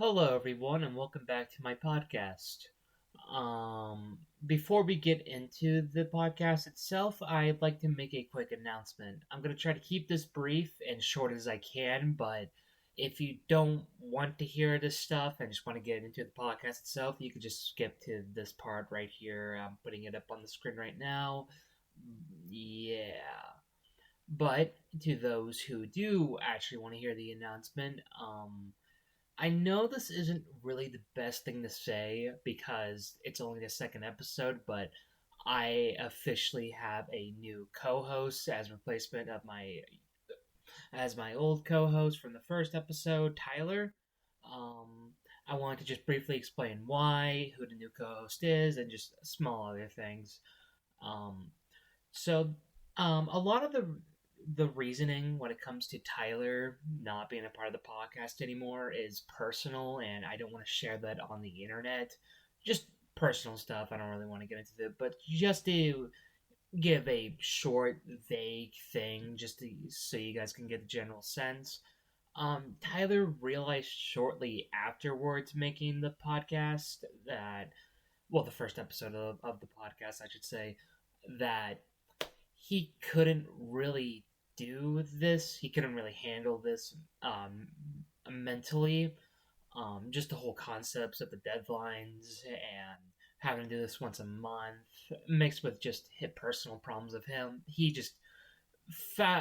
Hello, everyone, and welcome back to my podcast. Before we get into the podcast itself, I'd like to make a quick announcement. I'm going to try to keep this brief and short as I can, but if you don't want to hear this stuff and just want to get into the podcast itself, you could just skip to this part right here. I'm putting it up on the screen right now. Yeah. But to those who do actually want to hear the announcement, I know this isn't really the best thing to say because it's only the second episode, but I officially have a new co-host as replacement of my old co-host from the first episode, Tyler. I want to just briefly explain why, who the new co-host is, and just small other things. Um, so, a lot of the reasoning when it comes to Tyler not being a part of the podcast anymore is personal, and I don't want to share that on the internet. Just personal stuff. I don't really want to get into it, but just to give a short, vague thing, so you guys can get the general sense. Tyler realized shortly afterwards making the podcast that, well, the first episode of the podcast, I should say, that he couldn't really do this. He couldn't really handle this mentally. Just the whole concepts of the deadlines and having to do this once a month, mixed with just his personal problems of him. He just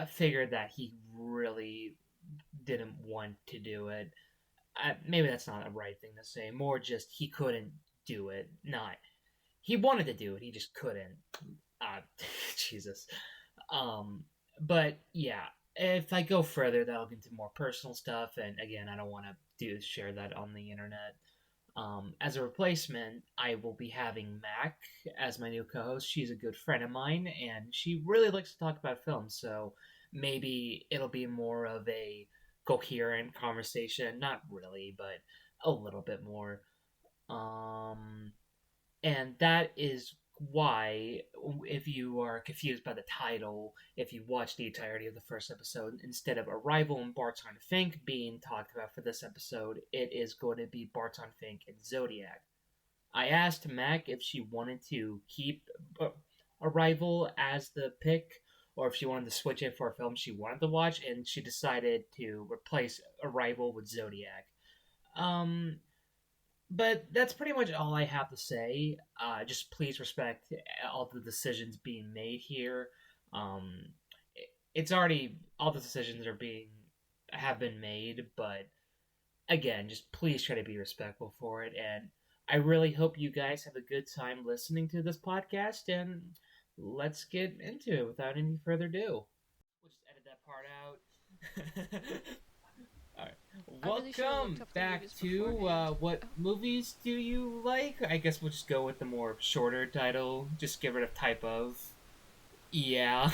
figured that he really didn't want to do it. Maybe that's not a right thing to say. More just he couldn't do it. Not he wanted to do it. He just couldn't. Uh, Jesus. But yeah, if I go further, that'll get into more personal stuff, and again, I don't want to share that on the internet. As a replacement, I will be having Mac as my new co-host. She's a good friend of mine, and she really likes to talk about films. So maybe it'll be more of a coherent conversation. Not really, but a little bit more. Um, and that is why, if you are confused by the title, if you watch the entirety of the first episode, instead of Arrival and Barton Fink being talked about for this episode, it is going to be Barton Fink and Zodiac. I asked Mac if she wanted to keep Arrival as the pick, or if she wanted to switch it for a film she wanted to watch, and she decided to replace Arrival with Zodiac. Um, but that's pretty much all I have to say. Just please respect all the decisions being made here. Um, it's already all the decisions have been made, but again, just please try to be respectful for it. And I really hope you guys have a good time listening to this podcast. And let's get into it without any further ado. We'll just edit that part out. Alright. I really should have looked Welcome up the back movies to beforehand. What Movies Do You Like? I guess we'll just go with the more shorter title. Just get rid of type of. Yeah.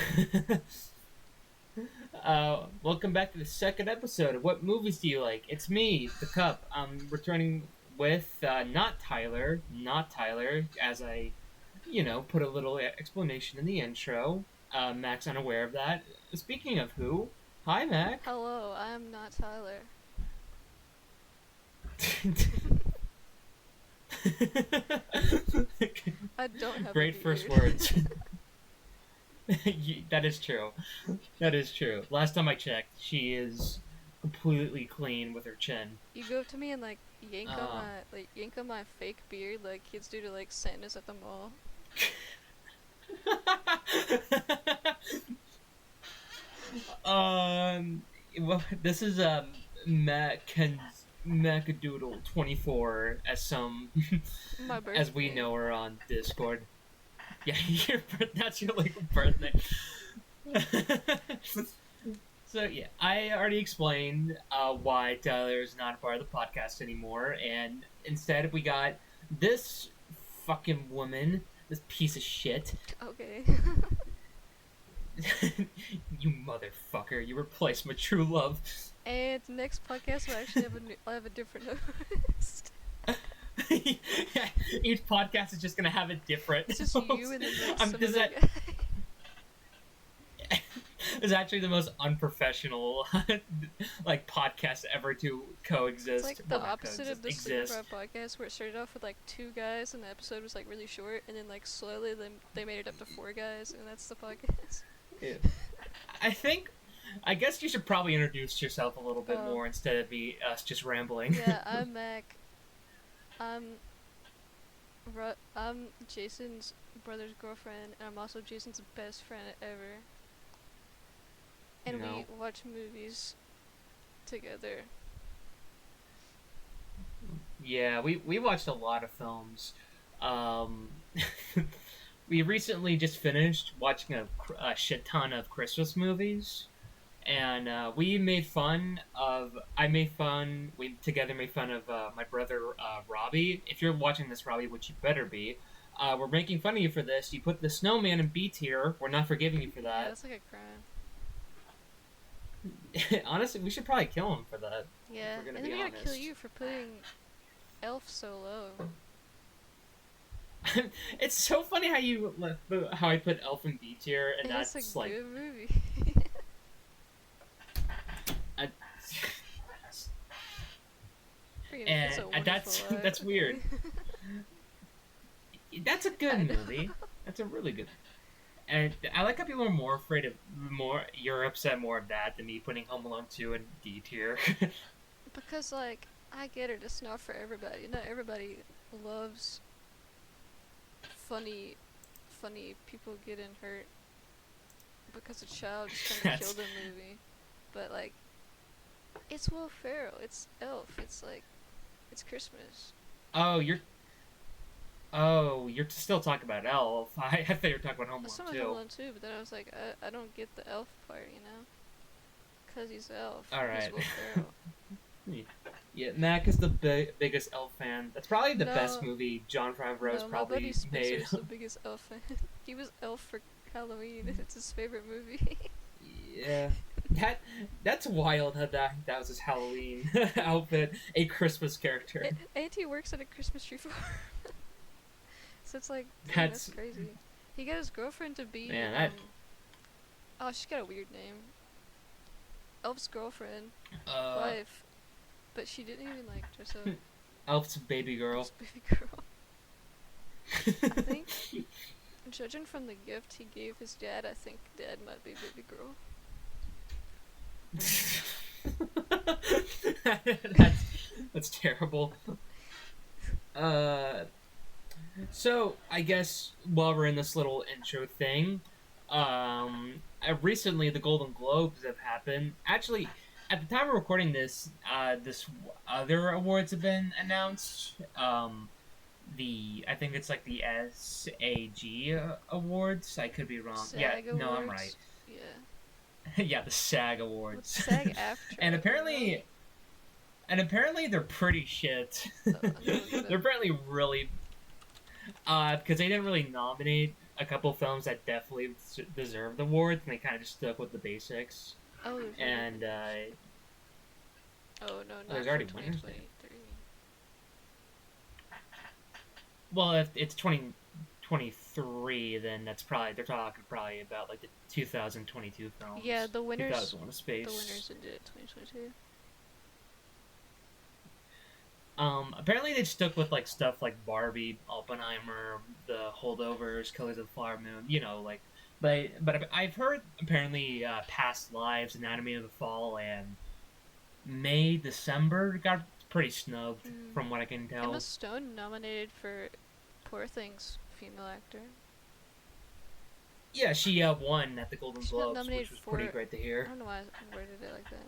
Welcome back to the second episode of What Movies Do You Like? It's me, The Cup. I'm returning with not Tyler, as I, put a little explanation in the intro. Mac's unaware of that. Speaking of who, hi, Mac. Hello, I'm not Tyler. I don't have Great a first beard. words. That is true. That is true. Last time I checked, she is completely clean with her chin. You go up to me and yank on Uh, my fake beard like kids do to Santas at the mall. um, well, this is Macadoodle 24, My as we birthday. know her on Discord. Yeah, that's your legal birthday. So yeah, I already explained why Tyler is not a part of the podcast anymore, and instead we got this fucking woman, this piece of shit. Okay. You motherfucker! You replaced my true love. And next podcast will actually I'll have a different host. Each podcast is just gonna have a different. It's just you and then Does some other that guy. is actually the most unprofessional like podcast ever to It's coexist. like the Well, not opposite of coexist, the Sleep exist. Deprived podcast, where it started off with like two guys, and the episode was like really short, and then like slowly they made it up to four guys, and that's the podcast. Yeah. I think. I guess you should probably introduce yourself a little bit Oh, more instead of be us just rambling. yeah, I'm Mac. I'm I'm Jason's brother's girlfriend, and I'm also Jason's best friend ever. And No. we watch movies together. Yeah, we watched a lot of films. Um, we recently just finished watching a shit ton of Christmas movies, and we made fun of. I made fun. We together made fun of my brother Robbie. If you're watching this, Robbie, which you better be, we're making fun of you for this. You put the snowman in B tier. We're not forgiving you for Yeah, that. that's like a crime. Honestly, we should probably kill him for that. Yeah, If we're and gonna then be we gotta kill honest. you for putting Elf so low. It's so funny how how I put Elf in B tier, and It's a that's like good movie. I, It's a and Wonderful Life. that's weird. That's a I good know. movie. That's a really good. And I like how people are more afraid of more. You're upset more of that than me putting Home Alone 2 in D tier. Because, like, I get it, it's not for everybody. Not everybody loves funny, funny people getting hurt because a child is trying to That's kill the movie. But, like, it's Will Ferrell, it's Elf, it's like, it's Christmas. oh you're still talking about Elf. I thought you were talking about Home I saw Alone my Home 2. Alone too, but then I was like, I don't get the Elf part, you know? Because he's Elf. All He's right. Will Ferrell. Yeah, Mac is the biggest Elf fan. That's probably the best No, movie John Favreau's no, my buddy probably Spencer made. is the biggest Elf fan. He was Elf for Halloween, and it's his favorite movie. Yeah, that's wild. How that was his Halloween outfit, a Christmas character. And he works at a Christmas tree farm. So it's like, dang, that's That's crazy. He got his girlfriend to be, man. That oh, she's got a weird name. Elf's girlfriend, uh, wife, but she didn't even like dress up Elf's baby girl. as baby girl. I think, judging from the gift he gave his dad, I think dad might be baby girl. That's terrible. Uh, so I guess while we're in this little intro thing, recently the Golden Globes have happened. Actually, at the time of recording this, this other awards have been announced. I think it's like the SAG awards. I could be wrong. SAG Yeah, no, I'm awards. right. Yeah. Yeah, the SAG What's awards. SAG after? and apparently they're pretty shit. I'm gonna look it They're up. apparently really because they didn't really nominate a couple films that definitely deserved awards, and they kind of just stuck with the basics. Oh, there's And oh no, not there's for already winners there. 2023. Well, if it's 2023, then that's probably they're talking probably about like the 2022 films. Yeah, the winners. 2001: A Space. The winners ended 2022. Apparently they stuck with like stuff like Barbie, Oppenheimer, The Holdovers, Killers of the Flower Moon. You know, like, but I've heard apparently Past Lives, Anatomy of the Fall, and December got pretty snubbed from what I can tell. Emma Stone nominated for Poor Things female actor. Yeah, she won at the Golden She got Globes, nominated which was pretty for- great to I hear. don't know why I worded it like that.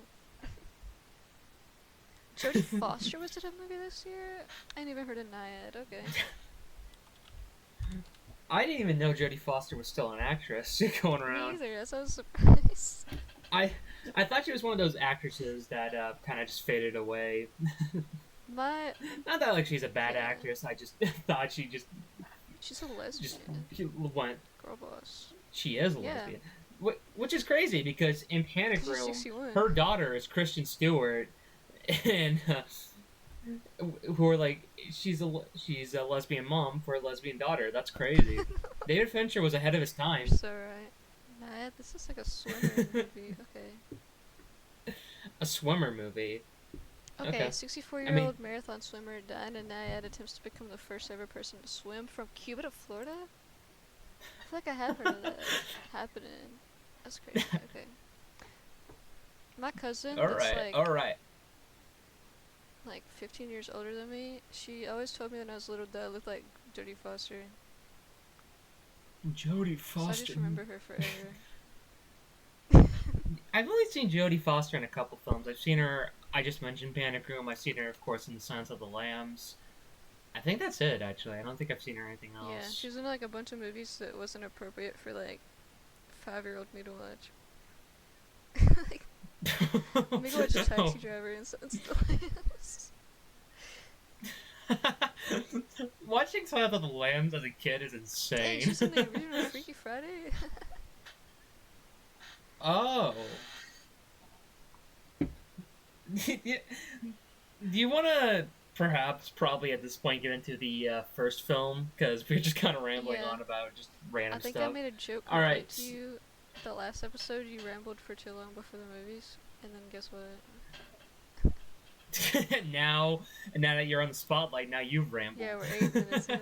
Jodie Foster was in a movie this year? I ain't even heard of Naiad, okay. I didn't even know Jodie Foster was still an actress going Me around. either, that's why I was surprised. I thought she was one of those actresses that kind of just faded away. My, Not that like she's a bad Yeah. actress. I just thought she just she's a lesbian. she went. Girl boss. She is a Yeah. lesbian, which is crazy because in Panic She's Room, 61. her daughter is Kristen Stewart, and who are like she's a lesbian mom for a lesbian daughter. That's crazy. David Fincher was ahead of his time. You're so right. Nah, this is like a swimmer movie. Okay. A swimmer movie. Okay, Okay. I mean, 64-year-old marathon swimmer died in a NIAID attempts to become the first ever person to swim from Cuba to Florida? I feel like I have heard of that happening. That's crazy. Okay. My cousin, all that's right, all right. like 15 years older than me, she always told me when I was little that I looked like Jodie Foster. Jodie So I just Foster. remember her forever. I've only seen Jodie Foster in a couple films. I've seen her. I just mentioned Panic Room. I've seen her, of course, in The Silence of the Lambs. I think that's it. Actually, I don't think I've seen her anything Yeah, she else. was in like a bunch of movies that wasn't appropriate for like 5-year-old me to watch. Like, let me go watch Taxi Driver and Sons of the Lambs. Watching Silence of the Lambs as a kid is Dang, insane. she's in the original Freaky Friday. Oh. Do you want to perhaps probably at this point get into the first film because we're just kind of rambling Yeah, on about just I random think I stuff. made a joke All right. complaint to you the last episode. You rambled for too long before the movies, and then guess what? now, now that you're on the spotlight, now you've rambled. Yeah, we're 8 minutes in.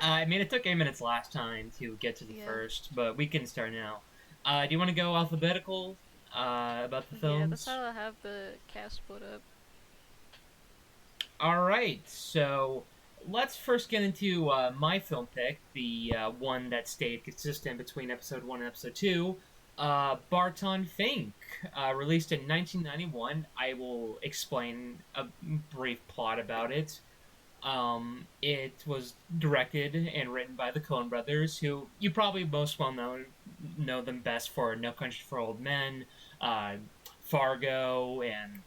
I mean, it took 8 minutes last time to get to the Yeah, first, but we can start now. Do you want to go alphabetical about the yeah, that's films? how I have the cast split up. All right, so let's first get into my film pick, the one that stayed consistent between episode one and episode two. Barton Fink, released in 1991. I will explain a brief plot about it. It was directed and written by the Coen brothers, who you probably most well know them best for No Country for Old Men, uh, Fargo, and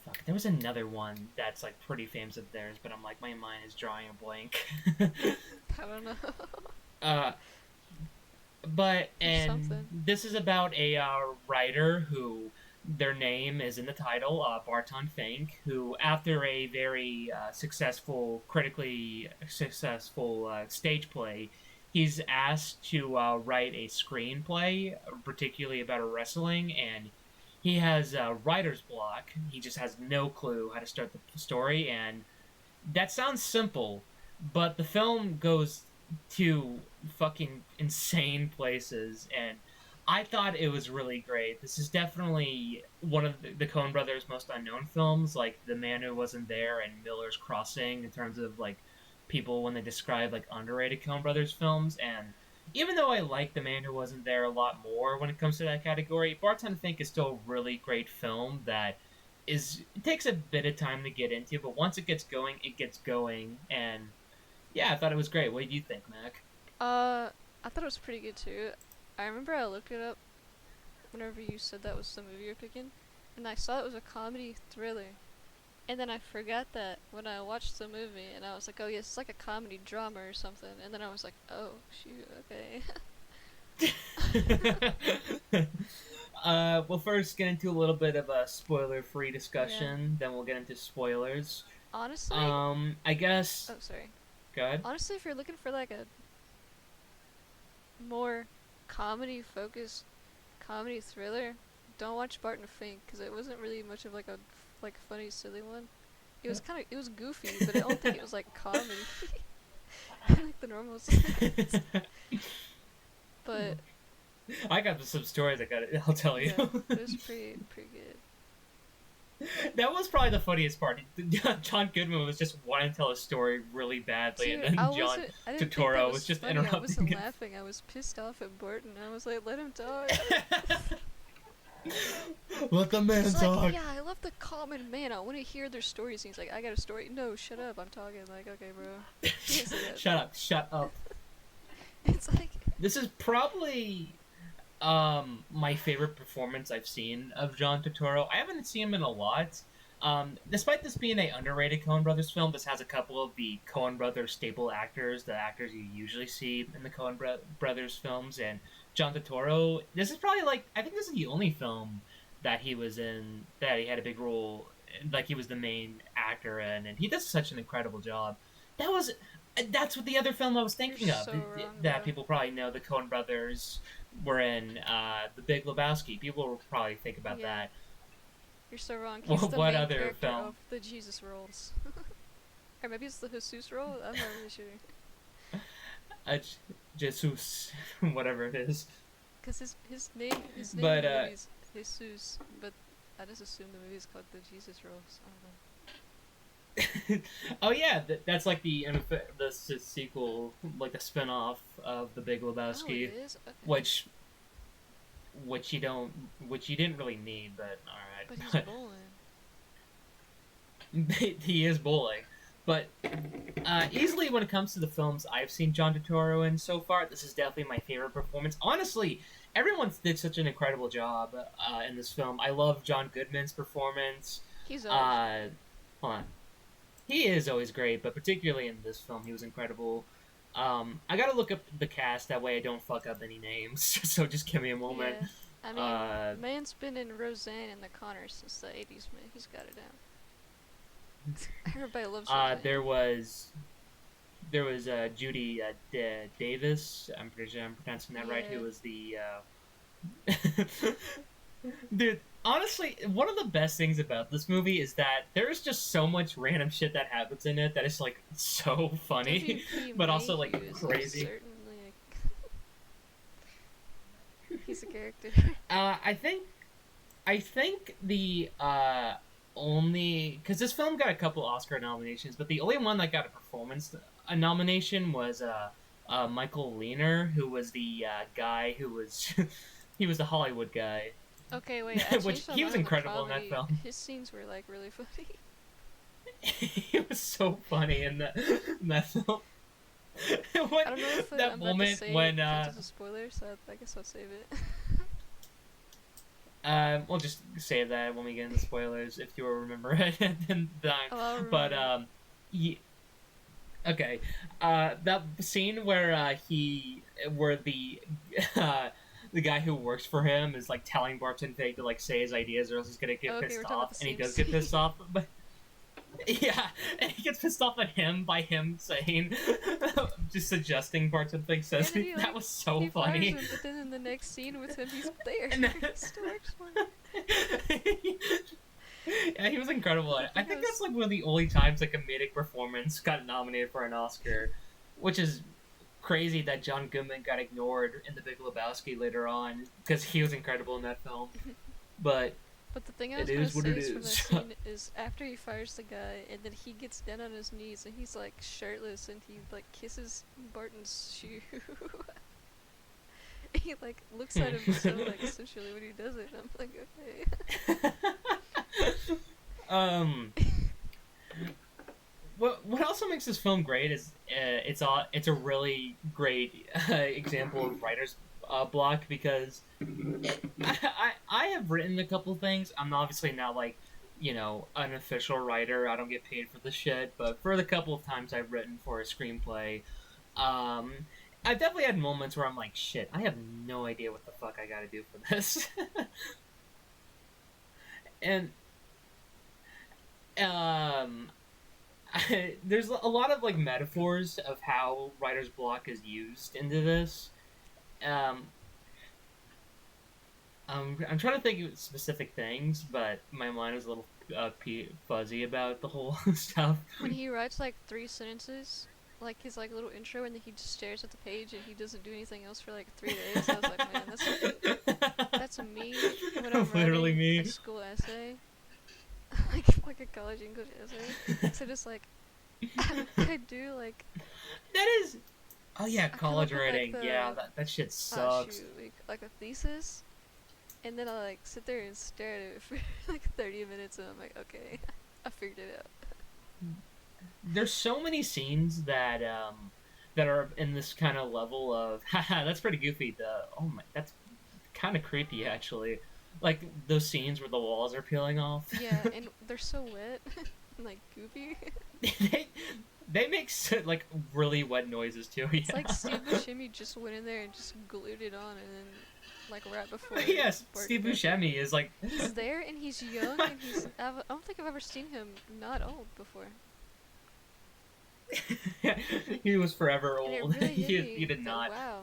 fuck, there was another one that's like pretty famous of theirs, but I'm like my mind is drawing a blank. I don't know. uh, but There's and something. this is about a writer who their name is in the title, Barton Fink, who after a very critically successful stage play, he's asked to write a screenplay, particularly about a wrestling, and he has writer's block. He just has no clue how to start the story, and that sounds simple, but the film goes to fucking insane places, and I thought it was really great. This is definitely one of the Coen brothers' most unknown films, like The Man Who Wasn't There and Miller's Crossing, in terms of like people when they describe like underrated Coen brothers films. And even though I like The Man Who Wasn't There a lot more when it comes to that category, Barton I think is still a really great film that is it takes a bit of time to get into, but once it gets going, it gets going. And yeah, I thought it was great. What do you think, Mac? I thought it was pretty good too. I remember I looked it up whenever you said that was the movie you're picking, and I saw it was a comedy thriller. And then I forgot that when I watched the movie, and I was like, oh yes, it's like a comedy drama or something. And then I was like, oh shoot, okay. We'll first get into a little bit of a spoiler-free Yeah. discussion. Then we'll get into spoilers. Honestly, I guess. oh sorry. Go ahead. Honestly, if you're looking for like a more comedy focused comedy thriller, don't watch Barton Fink because it wasn't really much of like a funny silly one. It was goofy, but I don't think it was like comedy like the normal sense. But I got some stories. I'll tell you. yeah, it was pretty good. That was probably the funniest part. John Goodman was just wanting to tell a story really badly, and Dude, then John I didn't think that Turturro was was just funny. I interrupting wasn't it. laughing. I was pissed off at Barton. I was like, let him talk. Let the man He's talk. like, yeah, I love the common man. I want to hear their stories. And he's like, I got a story. No, shut up. I'm talking. Like, okay, bro. He didn't say that. Shut up! Shut up! It's like, This is probably my favorite performance I've seen of John Turturro. I haven't seen him in a lot. Despite this being a underrated Coen Brothers film, this has a couple of the Coen Brothers staple actors, the actors you usually see in the Brothers films, and John Turturro. This is probably like I think this is the only film that he was in that he had a big role, like he was the main actor in, and he does such an incredible job. That was That's what the other film I was You're thinking of. so wrong, That bro. people probably know the Coen brothers were in The Big Lebowski. People will probably think about Yeah, that. you're so wrong. He's the What main other character film? of the Jesus rolls. Or maybe it's the Jesus roll? I'm not really sure. Uh, Jesus, whatever it is. Cause his name in But the movie is Jesus, but I just assume the movie is called the Jesus rolls. I don't know. oh yeah, that's like the sequel, like the spin-off of The Big Oh, it Lebowski, is? Okay. which which you don't which you didn't really need, but But he's all bowling. right. He is bowling, but easily when it comes to the films I've seen John Turturro in so far, this is definitely my favorite performance. Honestly, everyone did such an incredible job in this film. I love John Goodman's performance. He's always Uh, great. hold on. He is always great, but particularly in this film, he was incredible. I gotta look up the cast that way I don't fuck up any names. So just give me a moment. Yeah. I mean, Uh, man's been in Roseanne and The Connors since the 80s, man. He's got it down. Everybody loves uh, Roseanne. there was there was Judy Davis. I'm pretty sure I'm pronouncing that right. Yeah. Who was the dude? Honestly, one of the best things about this movie is that there is just so much random shit that happens in it that is like so funny, W.P. but also Mayhew like is crazy. certainly he's a character. I think the only because this film got a couple Oscar nominations, but the only one that got a performance a nomination was Michael Leaner, who was the guy who was he was the Hollywood guy, Okay, wait. I which changed my he was mind on the incredible in that comedy. film. His scenes were like really funny. He was so funny in that film. I don't know if That I'm about to moment say when it because it's a spoiler, so I guess I'll save it. we'll just save that when we get into spoilers if you will remember it at the time. Oh, I'll But remember. ye- okay, that scene where where the guy who works for him is like telling Barton Fink to like say his ideas or else he's gonna get Okay, we're pissed talking about off, the and he same does get scene. pissed off, but yeah, and he gets pissed off at him by him saying, just suggesting Barton Fink And says then he that like was so he fires funny. him, but then in the next scene with him, he's there. And He still works for him. yeah, he was incredible. I I think I think was that's like one of the only times a comedic performance got nominated for an Oscar, which is crazy that John Goodman got ignored in The Big Lebowski later on because he was incredible in that film. But But the thing I it was gonna is what say it is from that is. scene is after he fires the guy and then he gets down on his knees and he's like shirtless and he like kisses Barton's shoe. He like looks at him so like sensually when he does it. And I'm like, okay. um, what also makes this film great is it's a really great example of writer's block because I have written a couple things. I'm obviously not like an official writer. I don't get paid for the shit, but for the couple of times I've written for a screenplay, um, I've definitely had moments where I'm like, shit, I have no idea what the fuck I got to do for this, and um, there's a lot of like metaphors of how writer's block is used into this. Um, I'm trying to think of specific things, but my mind is a little fuzzy about the whole stuff. When he writes like 3 sentences, like his like little intro, and then he just stares at the page and he doesn't do anything else for like 3 days. I was like, man, that's me when I'm Literally writing me. a school essay, like a college English essay. So just like I do like That is. Oh yeah, I come college up with writing. like Yeah, the that shit oh sucks. shoot like a thesis, and then I like sit there and stare at it for like 30 minutes, and I'm like, okay, I figured it out. There's so many scenes that are in this kind of level of haha, that's pretty goofy. Oh my, that's kind of creepy actually. Like those scenes where the walls are peeling off. Yeah, and they're so wet and like goopy. they they make like really wet noises too. It's Yeah. like Steve Buscemi just went in there and just glued it on, and then like right before Yes, Barton Steve got there. Buscemi is like. He's there and he's young and I don't think I've ever seen him not old before. He was forever And it old. really hit He me did that not. wow,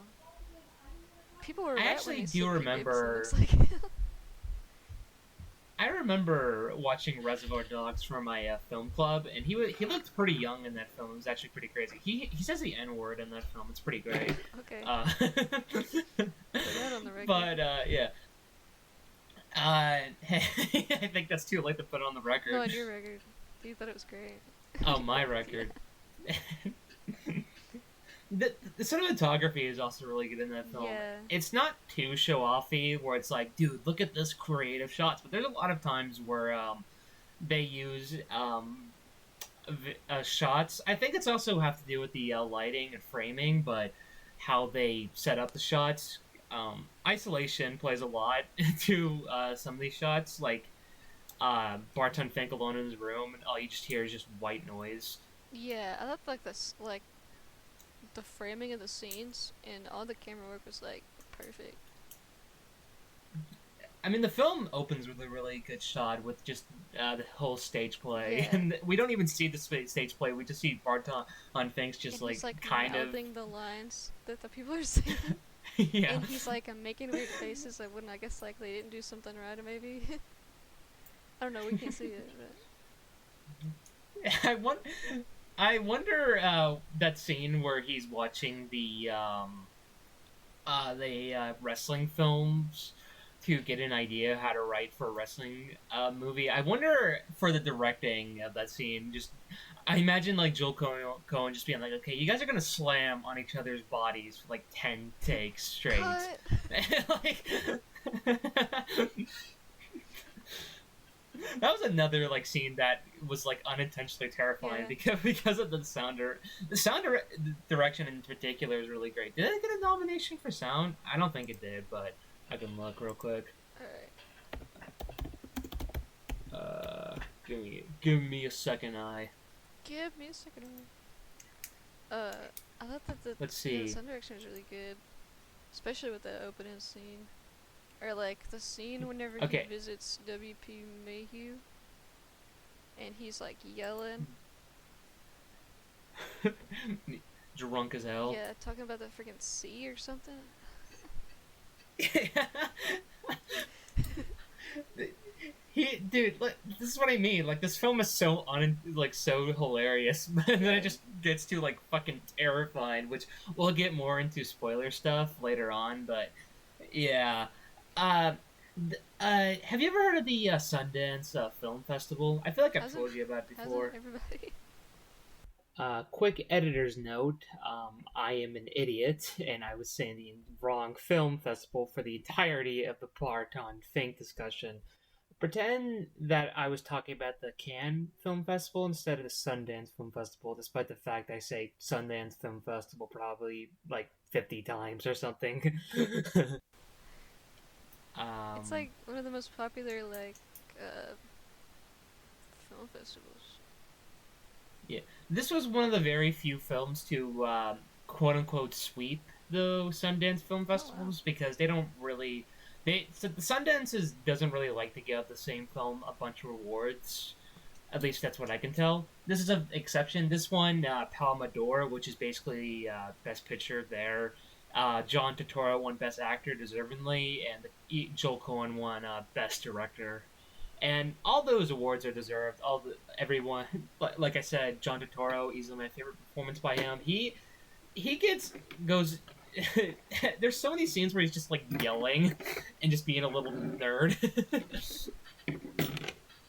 people were I right when actually they do said Pete Davidson looks remember. like him. I remember watching Reservoir Dogs for my film club, and he looked pretty young in that film. It was actually pretty crazy. He says the N word in that film. It's pretty great. Okay, Uh, put that on the record. but yeah, I think that's too late to put on the No, record. on your record, you thought it was great. Oh, my Yeah. record. The cinematography is also really good in that film. Yeah. It's not too show offy, where it's like, dude, look at this creative shots. But there's a lot of times where they use shots. I think it's also have to do with the lighting and framing, but how they set up the shots. Isolation plays a lot to some of these shots, like Barton Fink alone in his room, and all you just hear is just white noise. Yeah, I thought like this, like the framing of the scenes and all the camera work was like perfect. I mean, the film opens with a really good shot with just the whole stage play, Yeah, and we don't even see the stage play. We just see Barton on Finks just and he's like like kind of, mouthing the lines that the people are saying, yeah. and he's like making weird faces. Like when I guess like they didn't do something right, maybe. I don't know. We can't see it, I want. I wonder that scene where he's watching the wrestling films to get an idea how to write for a wrestling movie. I wonder for the directing of that scene. Just I imagine like Cohen just being like, "Okay, you guys are gonna slam on each other's bodies for like 10 takes but straight." cut. Like that was another like scene that was like unintentionally terrifying Yeah. because of the sound direction in particular is really great. Did it get a nomination for sound? I don't think it did, but I can look real quick. All right. Give me a second eye. Give me a second. I thought that Let's the see. sound direction was really good, especially with the opening scene, or like the scene whenever he Okay. visits W.P. Mayhew, and he's like yelling. Drunk as hell. Yeah, talking about the freaking sea or something. Dude, like, this is what I mean. Like, this film is so so hilarious, but then Yeah. it just gets too like fucking terrifying. Which we'll get more into spoiler stuff later on. But yeah, uh, have you ever heard of the Sundance Film Festival? I feel like I've Hasn't told you about it hasn't before. everybody? Quick editor's note. I am an idiot, and I was saying the wrong film festival for the entirety of the Barton Fink discussion. Pretend that I was talking about the Cannes Film Festival instead of the Sundance Film Festival, despite the fact I say Sundance Film Festival probably like 50 times or something. It's um, like one of the most popular like uh, film festivals. yeah. This was one of the very few films to quote unquote sweep the Sundance Film Oh wow. Festivals because they don't really. So the Sundance's doesn't really like to give the same film a bunch of awards. At least that's what I can tell. This is an exception. This one, Palma d'Or, which is basically Best Picture there. John Turturro won Best Actor deservingly, and Joel Cohen won Best Director. And all those awards are deserved. Everyone, like I said, John Turturro, easily my favorite performance by him. He gets goes. There's so many scenes where he's just like yelling and just being a little nerd.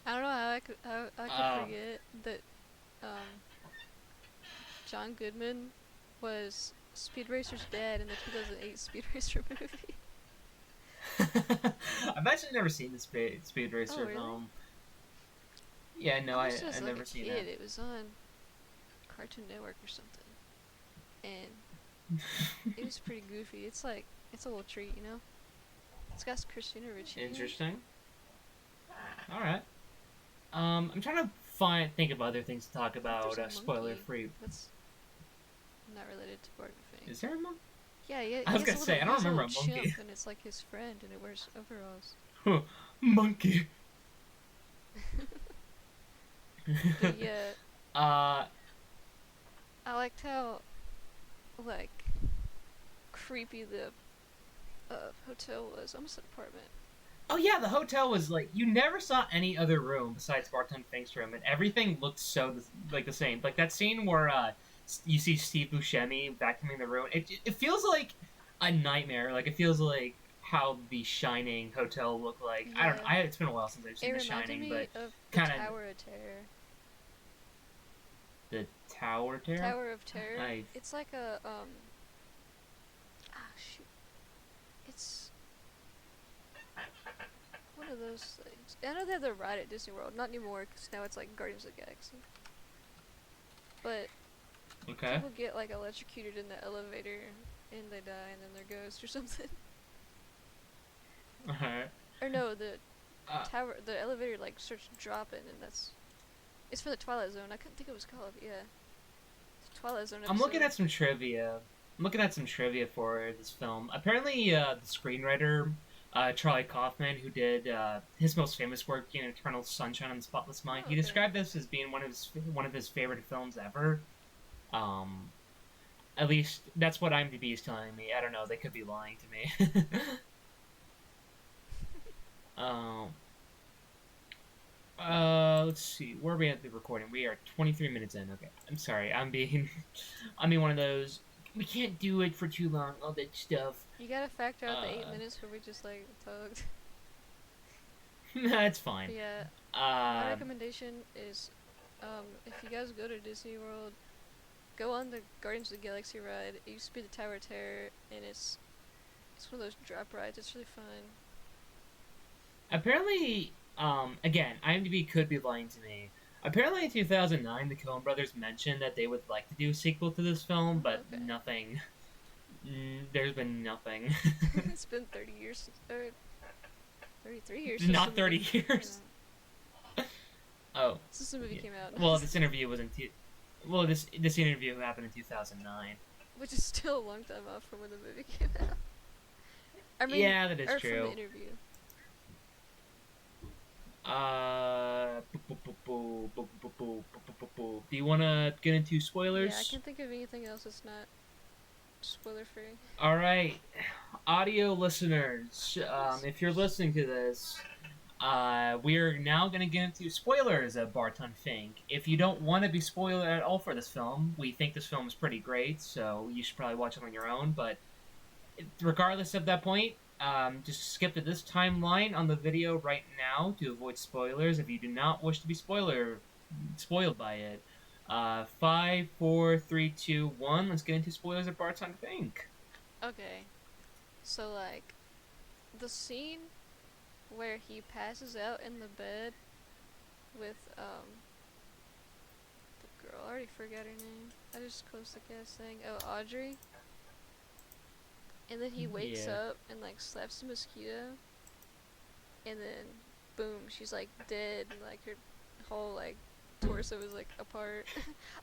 I don't know how I could forget that um, John Goodman was Speed Racer's dad in the 2008 Speed Racer movie. I've actually never seen the Speed Oh Racer really? film. Yeah, no, I I watched it as I've like a never seen kid. It was on Cartoon Network or something, and it. it was pretty goofy. It's like it's a little treat, you know. It's got Christina Ricci. In it. Interesting. All right. I'm trying to think of other things to talk I think about. there's a Spoiler monkey. free. That's not related to Barton Fink. Is there a monk? Yeah, yeah. I He was has gonna a say I little, don't he's a remember a little monkey. chimp, and it's like his friend, and it wears overalls. Monkey. But yeah, uh, liked how like creepy the hotel was. Almost an apartment. Oh yeah, the hotel was like you never saw any other room besides Barton Fink's room, and everything looked so like the same. Like that scene where you see Steve Buscemi vacuuming the room. It feels like a nightmare. Like it feels like how the Shining hotel looked like. I don't know. Yeah. It's been a while since I've It seen The reminded Shining, me but of the kind of Tower of Terror. the Tower Terror. Tower of Terror. I It's like a shoot. It's one of those things. I know they have the ride at Disney World, not anymore, because now it's like Guardians of the Galaxy. But okay. people get like electrocuted in the elevator, and they die, and then they're ghosts or something. Alright. Or no, the Uh, the elevator like starts dropping, and it's for the Twilight Zone. I couldn't think it was called. Yeah, it's Twilight Zone episode. I'm looking at some trivia. I'm looking at some trivia for this film. Apparently, the screenwriter Charlie Kaufman, who did his most famous work in Eternal Sunshine of the Spotless Mind, Oh, he okay. described this as being one of his favorite films ever. Um, at least that's what IMDb is telling me. I don't know; they could be lying to me. um, let's see. Where are we at the recording? We are 23 minutes in. Okay, I'm sorry. I'm being one of those. We can't do it for too long. All that stuff. You gotta factor out the 8 minutes where we just like talked. That's fine. But yeah, my Uh, recommendation is, if you guys go to Disney World, go on the Guardians of the Galaxy ride. It used to be the Tower of Terror, and it's one of those drop rides. It's really fun. apparently, again, IMDb could be lying to me. Apparently, in 2009, the Coen Brothers mentioned that they would like to do a sequel to this film, but Okay. nothing. There's been nothing. It's been 30 years, or 33 years. since Not the 30 movie- years. Oh, Since the movie yeah. came out. Well, this interview was in. Well, this interview happened in 2009. Which is still a long time off from when the movie came out. I mean, Yeah, that is or true. from the interview. Do you want to get into spoilers? Yeah, I can't think of anything else that's not spoiler free. All right, audio listeners, if you're listening to this, we are now going to get into spoilers of Barton Fink. If you don't want to be spoiled at all for this film, we think this film is pretty great, so you should probably watch it on your own. But regardless of that point, just skip to this timeline on the video right now to avoid spoilers if you do not wish to be spoiled by it. 5, 4, 3, 2, 1. Let's get into spoilers of Barton Fink. Okay. So, like, the scene where he passes out in the bed with, the girl, I already forgot her name. I just closed the cast thing. Oh, Audrey. And then he wakes Yeah. up and, like, slaps the mosquito. And then, boom, she's, like, dead. And, like, her whole, like, torso was, like, apart.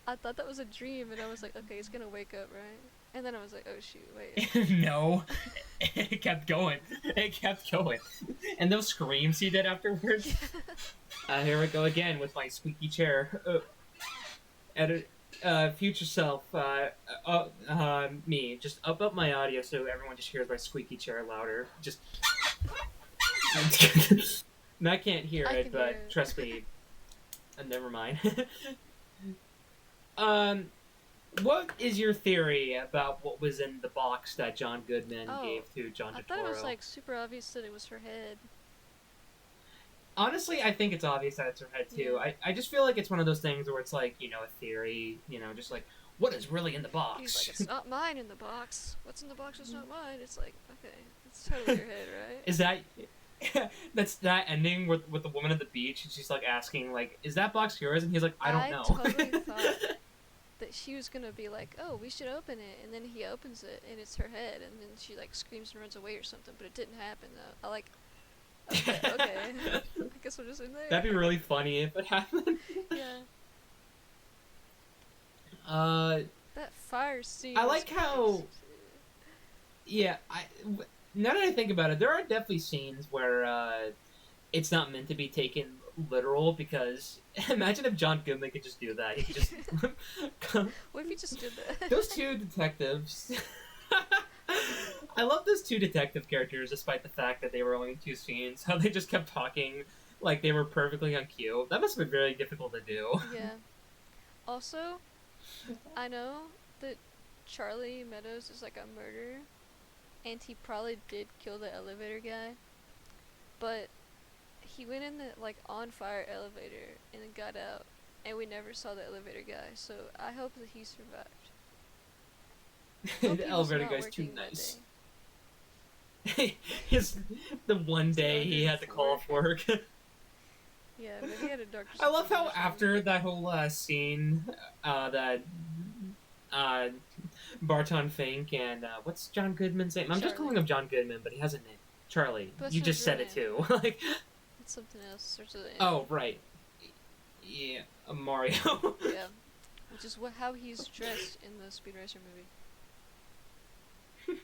I thought that was a dream, and I was like, okay, it's gonna wake up, right? And then I was like, oh, shoot, wait. No, it kept going. It kept going. And those screams he did afterwards. Here we go again with my squeaky chair. Edit. Future self, me, just up my audio so everyone just hears my squeaky chair louder. Just. I can't hear I it, can but hear it. trust me. Never mind. What is your theory about what was in the box that John Goodman gave to John I Turturro? thought it was, like, super obvious that it was her head. Honestly, I think it's obvious that it's her head too. Yeah. I just feel like it's one of those things where it's like, you know, a theory, you know, just like, what is really in the box? He's like, it's not mine in the box. What's in the box is not mine. It's like, okay, it's totally your head, right? Is that that's that ending with the woman at the beach and she's like asking like, is that box yours? And he's like, I don't know. Totally thought that she was gonna be like, oh, we should open it, and then he opens it and it's her head, and then she like screams and runs away or something, but it didn't happen though. I like, okay. I guess we're just in there. That'd be really funny if it happened. Yeah. That fire scene. I was like how- crazy. Yeah, now that I think about it, there are definitely scenes where it's not meant to be taken literal because imagine if John Goodman could just do that. He could just What if you just did that? those two detectives. I love those two detective characters, despite the fact that they were only in two scenes. How they just kept talking like they were perfectly on cue. That must have been very difficult to do. Yeah. Also, I know that Charlie Meadows is like a murderer, and he probably did kill the elevator guy, but he went in the like on fire elevator and then got out, and we never saw the elevator guy. So I hope that he survived. Hope The he was elevator not guy's too working that nice. day. His the one day he had to call off work. Yeah, but he had a doctor's I love how appointment or something. after that whole scene, that Barton Fink and what's John Goodman's name? I'm just Charlie. calling him John Goodman, but he has a name. Charlie. But that's You not just his said real it too. Like, It's something else. Starts with an M. oh right, yeah, Mario. Yeah, which is how he's dressed in the Speed Racer movie.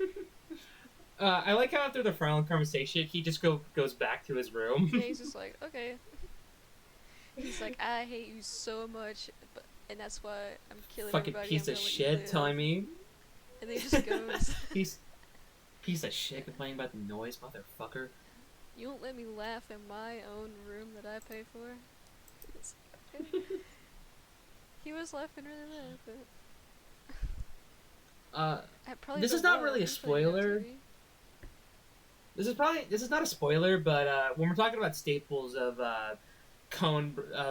I like how after the final conversation, he just goes back to his room. Yeah, he's just like, okay. He's like, I hate you so much, and that's why I'm killing Fucking everybody. piece I'm of gonna let you shit live." telling me. And then he just goes, Piece of shit complaining about the noise, motherfucker. "You won't let me laugh in my own room that I pay for." It's like, okay. He was laughing really loud, but probably This the is not wall, really a he's playing on spoiler. TV. This is not a spoiler, but when we're talking about staples of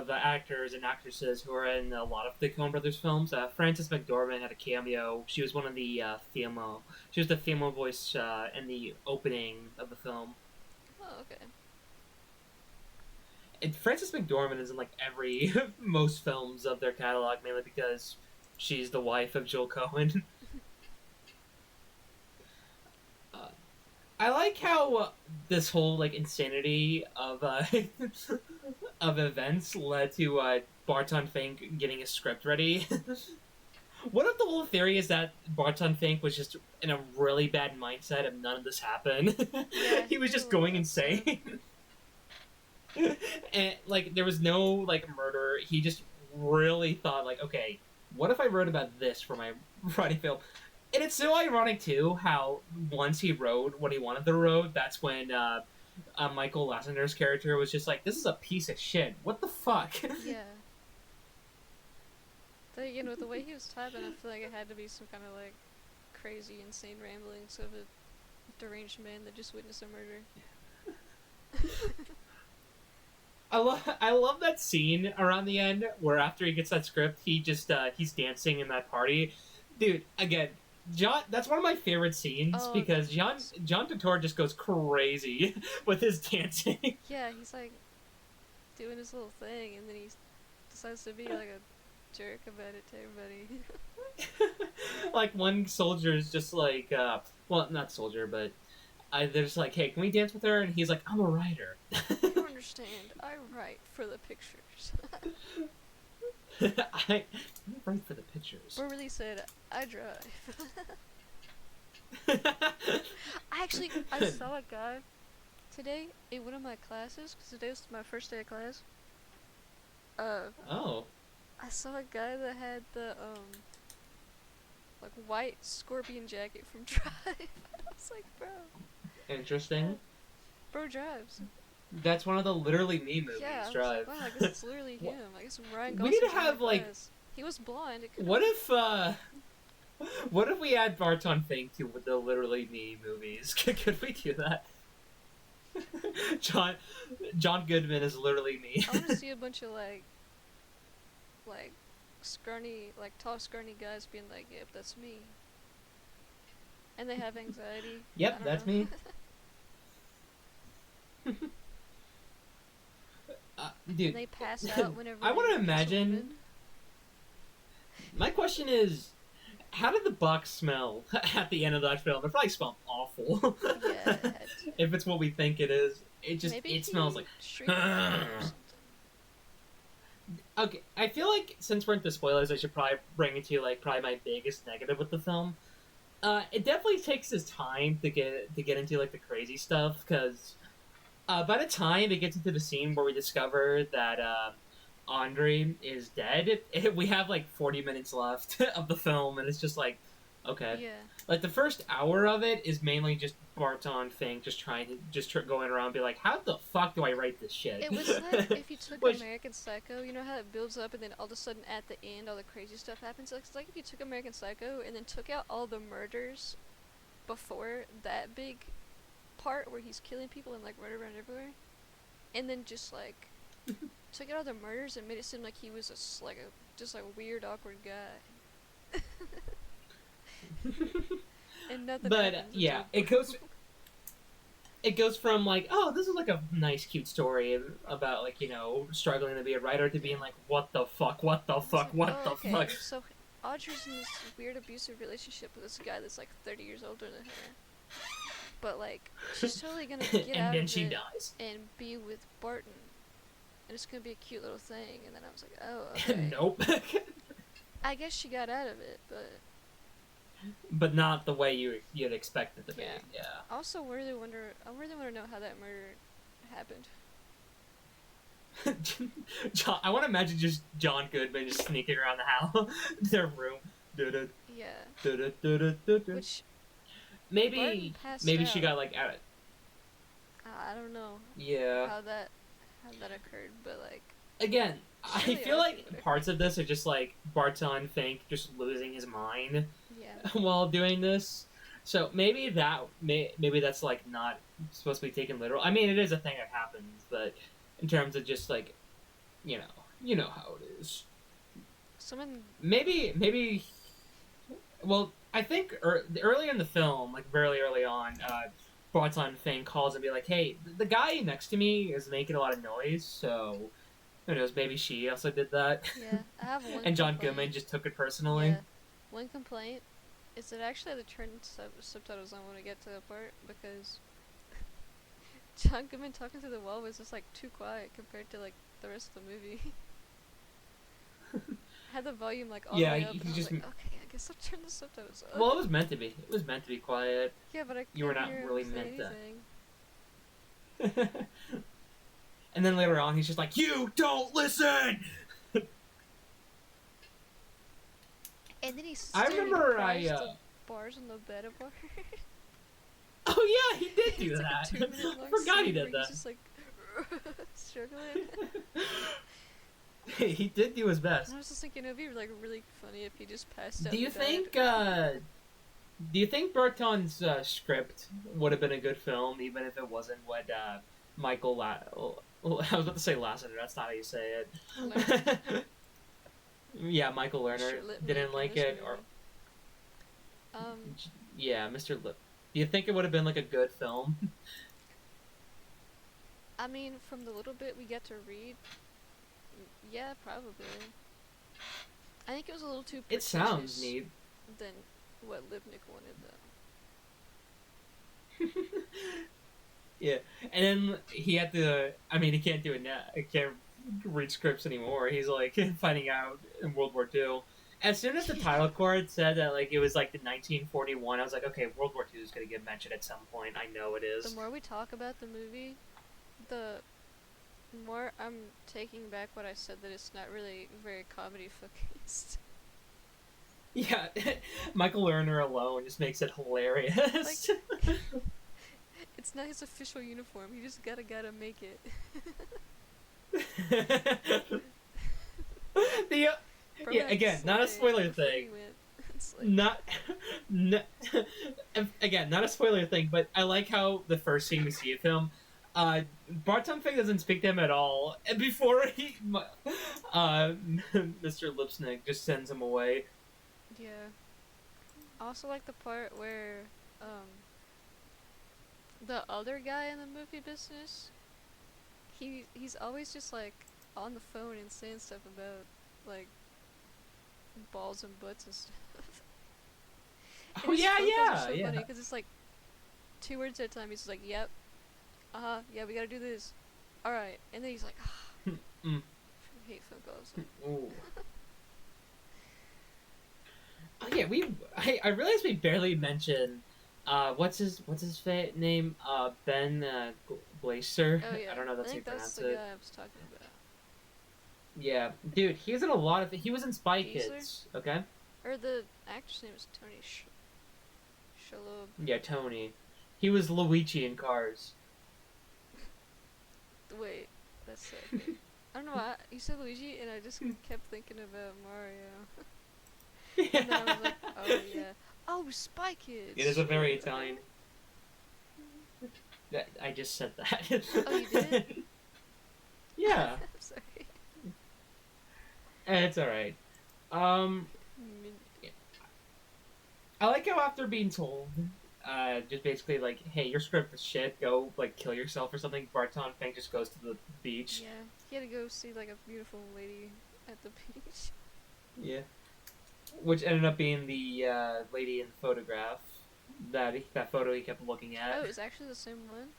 actors and actresses who are in a lot of the Coen Brothers films, Frances McDormand had a cameo. She was one of the female. She was the female voice in the opening of the film. Oh, okay. And Frances McDormand is in like every most films of their catalog, mainly because she's the wife of Joel Coen. I like how this whole like insanity of of events led to Barton Fink getting a script ready. What if the whole theory is that Barton Fink was just in a really bad mindset and none of this happened? Yeah, He was just going insane. And like there was no like murder. He just really thought like, okay, what if I wrote about this for my writing film? And it's so ironic too how once he wrote what he wanted to wrote, that's when Michael Lasseter's character was just like, "This is a piece of shit. What the fuck?" Yeah. But, you know, the way he was typing, I feel like it had to be some kind of like crazy, insane ramblings of a deranged man that just witnessed a murder. I love that scene around the end where after he gets that script, he just he's dancing in that party, dude. Again, John, that's one of my favorite scenes because John Turturro just goes crazy with his dancing. Yeah, he's like doing his little thing, and then he decides to be like a jerk about it to everybody. Like one soldier is just like, well, not soldier, but they're just like, "Hey, can we dance with her?" And he's like, "I'm a writer." You don't understand. I write for the pictures. I write for the pictures. Or really said, I drive. I saw a guy today in one of my classes, because today was my first day of class. Oh. I saw a guy that had the, like, white scorpion jacket from Drive. I was like, bro. Interesting. Bro drives. That's one of the Literally Me movies, Yeah, Drive. Like, wow, I guess it's literally him. I guess Ryan We Gosling's need to have, like... class. He was blind. What if we add Barton Fink to the Literally Me movies? Could we do that? John Goodman is Literally Me. I want to see a bunch of, like, scrawny, like, tall, scrawny guys being like, yep, that's me. And they have anxiety. Yep, that's me. Dude, and they pass out whenever I want to kiss a imagine. woman. My question is, how did the box smell at the end of that film? It probably smelled awful. Yeah, it had to. If it's what we think it is, Maybe it smells like. shrieked about it or something. Okay, I feel like since we're into spoilers, I should probably bring it to like probably my biggest negative with the film. It definitely takes its time to get into like the crazy stuff because By the time it gets into the scene where we discover that Andre is dead, we have like 40 minutes left of the film, and it's just like, okay. Yeah. Like the first hour of it is mainly just Barton Fink just trying to going around and be like, how the fuck do I write this shit? It was like if you took Which American Psycho, you know how it builds up and then all of a sudden at the end all the crazy stuff happens? It's like if you took American Psycho and then took out all the murders before that big part where he's killing people and like murder around everywhere, and then just like took out all the murders and made it seem like he was just like a weird awkward guy. And nothing but happens yeah, until it goes from like, oh, this is like a nice cute story about like, struggling to be a writer to being like, what the fuck, what the fuck, what the okay, fuck. so Audrey's in this weird abusive relationship with this guy that's like 30 years older than her. But like, she's totally gonna get and out then of she it dies. and be with Barton. And it's gonna be a cute little thing. And then I was like, oh, okay. Nope. I guess she got out of it, but but not the way you'd expect it to be. Yeah. Also, I really want to know how that murder happened. I want to imagine just John Goodman just sneaking around the house, their room. Yeah. Which maybe she got like out. I don't know. Yeah. How that occurred, but like. Again, really I feel like parts of this are just like Barton Fink just losing his mind. Yeah. While doing this. So maybe that's like not supposed to be taken literal. I mean, it is a thing that happens, but in terms of just like, you know how it is. Maybe. Well, I think early in the film, like very early on, Barton Fink calls and be like, "Hey, the guy next to me is making a lot of noise, so." Who knows? Maybe she also did that. Yeah, I have one. And John Goodman just took it personally. Yeah. One complaint is that actually I had to turn subtitles on when I get to that part because John Goodman talking through the wall was just like too quiet compared to like the rest of the movie. I had the volume like all the way up. And I was like, okay, I guess I'll turn the subtitles on. Well, it was meant to be. It was meant to be quiet. Yeah, but you were not hear really him meant say that. And then later on, he's just like, "You don't listen." And then I remember bars on the bed of bar. Oh yeah, he did do that. Like I forgot he did that. He's just like struggling. He did do his best. And I was just thinking it'd be like really funny if he just passed out. Do you think Barton's script would have been a good film even if it wasn't what Michael I was about to say Lasseter. That's not how you say it. Yeah, Michael Lerner didn't like it, or yeah, Mr. Lip. Do you think it would have been like a good film? I mean, from the little bit we get to read, yeah, probably. I think it was a little too. It sounds neat. Than what Lipnick wanted, though. Yeah, and then he had to. I mean, he can't do it now. He can't read scripts anymore. He's like finding out in World War II. As soon as the title card said that like it was like the 1941, I was like, okay, World War II is gonna get mentioned at some point. I know it is. The more we talk about the movie, the more I'm taking back what I said that it's not really very comedy focused. Yeah, Michael Lerner alone just makes it hilarious. Like, it's not his official uniform. He just gotta make it. Yeah, again, not a spoiler thing. Like... Again, not a spoiler thing, but I like how the first scene we see of him, Barton Fink doesn't speak to him at all, and before Mr. Lipsnick just sends him away. Yeah. I also like the part where, the other guy in the movie business, he's always just like on the phone and saying stuff about like balls and butts and stuff. Oh yeah, so funny because it's like 2 words at a time. He's just like, "Yep, yeah, we gotta do this. All right," and then he's like, I hate phone calls. Ooh. Oh yeah, I realized we barely mentioned what's his name? Ben Glacier. Oh I yeah, don't know if I that's how you think that's pronounce the it. guy I was talking about. Yeah, dude, he was in a lot of. He was in Spy Geisler? Kids. Okay. Or the actor's name was Tony Shalhoub. Yeah, Tony. He was Luigi in Cars. Wait, that's sick. I don't know why you said Luigi, and I just kept thinking about Mario. And then I was like, oh yeah, oh Spy Kids. It is a very Shit, Italian. okay. I just said that. Oh, you did? Yeah, I'm sorry. it's all right. Um, I like how after being told, just basically like, hey, your script is shit. Go like kill yourself or something. Barton Fink just goes to the beach. Yeah, he had to go see like a beautiful lady at the beach. Yeah, which ended up being the lady in the photograph. That photo he kept looking Oh, at. it was actually the same one.